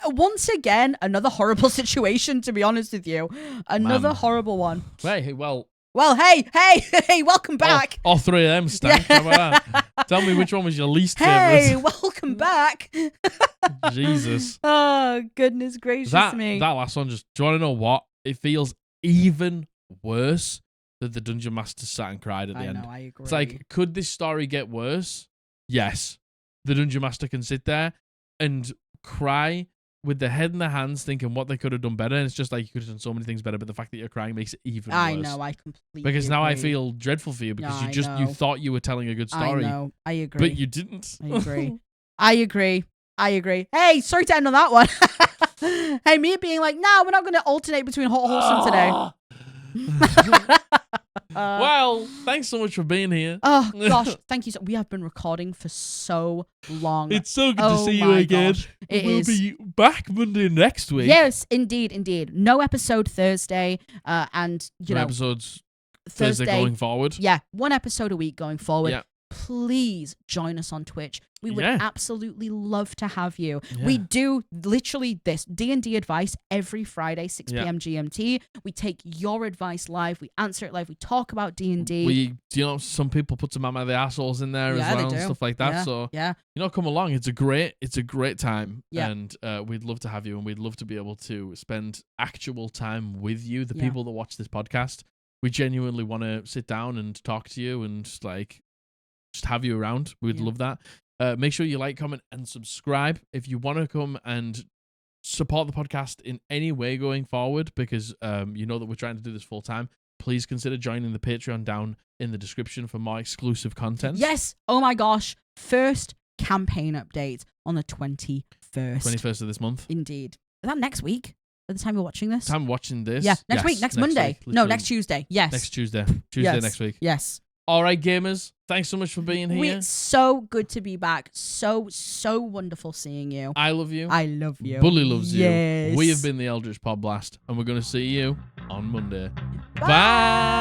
once again, another horrible situation, to be honest with you. Another horrible one. Hey, well, hey, welcome back. All three of them stank. How about that? Tell me which one was your least favorite. Hey, welcome back. Jesus. Oh, goodness gracious me. That last one, just, do you want to know what? It feels even worse that the Dungeon Master sat and cried at the end. I know, I agree. It's like, could this story get worse? Yes. The Dungeon Master can sit there and cry with their head in their hands thinking what they could have done better. And it's just like, you could have done so many things better, but the fact that you're crying makes it even worse. I know, I completely Because now agree. I feel dreadful for you because you thought you were telling a good story. I know, I agree. But you didn't. I agree. Hey, sorry to end on that one. Hey, me being like, no, we're not going to alternate between hot wholesome today. Well, thanks so much for being here. Oh, gosh. Thank you. We have been recording for so long. It's so good to see you again. We'll be back Monday next week. Yes, indeed. No episode Thursday. And, you know. Episodes Thursday going forward. Yeah, one episode a week going forward. Yeah. Please join us on Twitch. We would absolutely love to have you. Yeah. We do literally this D&D advice every Friday, 6 p.m. GMT. We take your advice live. We answer it live. We talk about D&D. Some people put some of their assholes in there as well and stuff like that. Come along. It's a great time. Yeah. And we'd love to have you, and we'd love to be able to spend actual time with you, the people that watch this podcast. We genuinely want to sit down and talk to you and just have you around. We'd love that. Make sure you like, comment, and subscribe if you want to come and support the podcast in any way going forward, because you know that we're trying to do this full time. Please consider joining the Patreon down in the description for more exclusive content. Yes. Oh my gosh. First campaign update on the 21st. 21st of this month. Indeed. Is that next week? By the time you're watching this? Time watching this. Yeah. Next week. Next Monday. No, next Tuesday. Yes. Next Tuesday. Tuesday next week. Yes. All right, gamers. Thanks so much for being here. It's so good to be back. So wonderful seeing you. I love you. I love you. Bully loves you. We have been the Eldritch Podblast, and we're going to see you on Monday. Bye.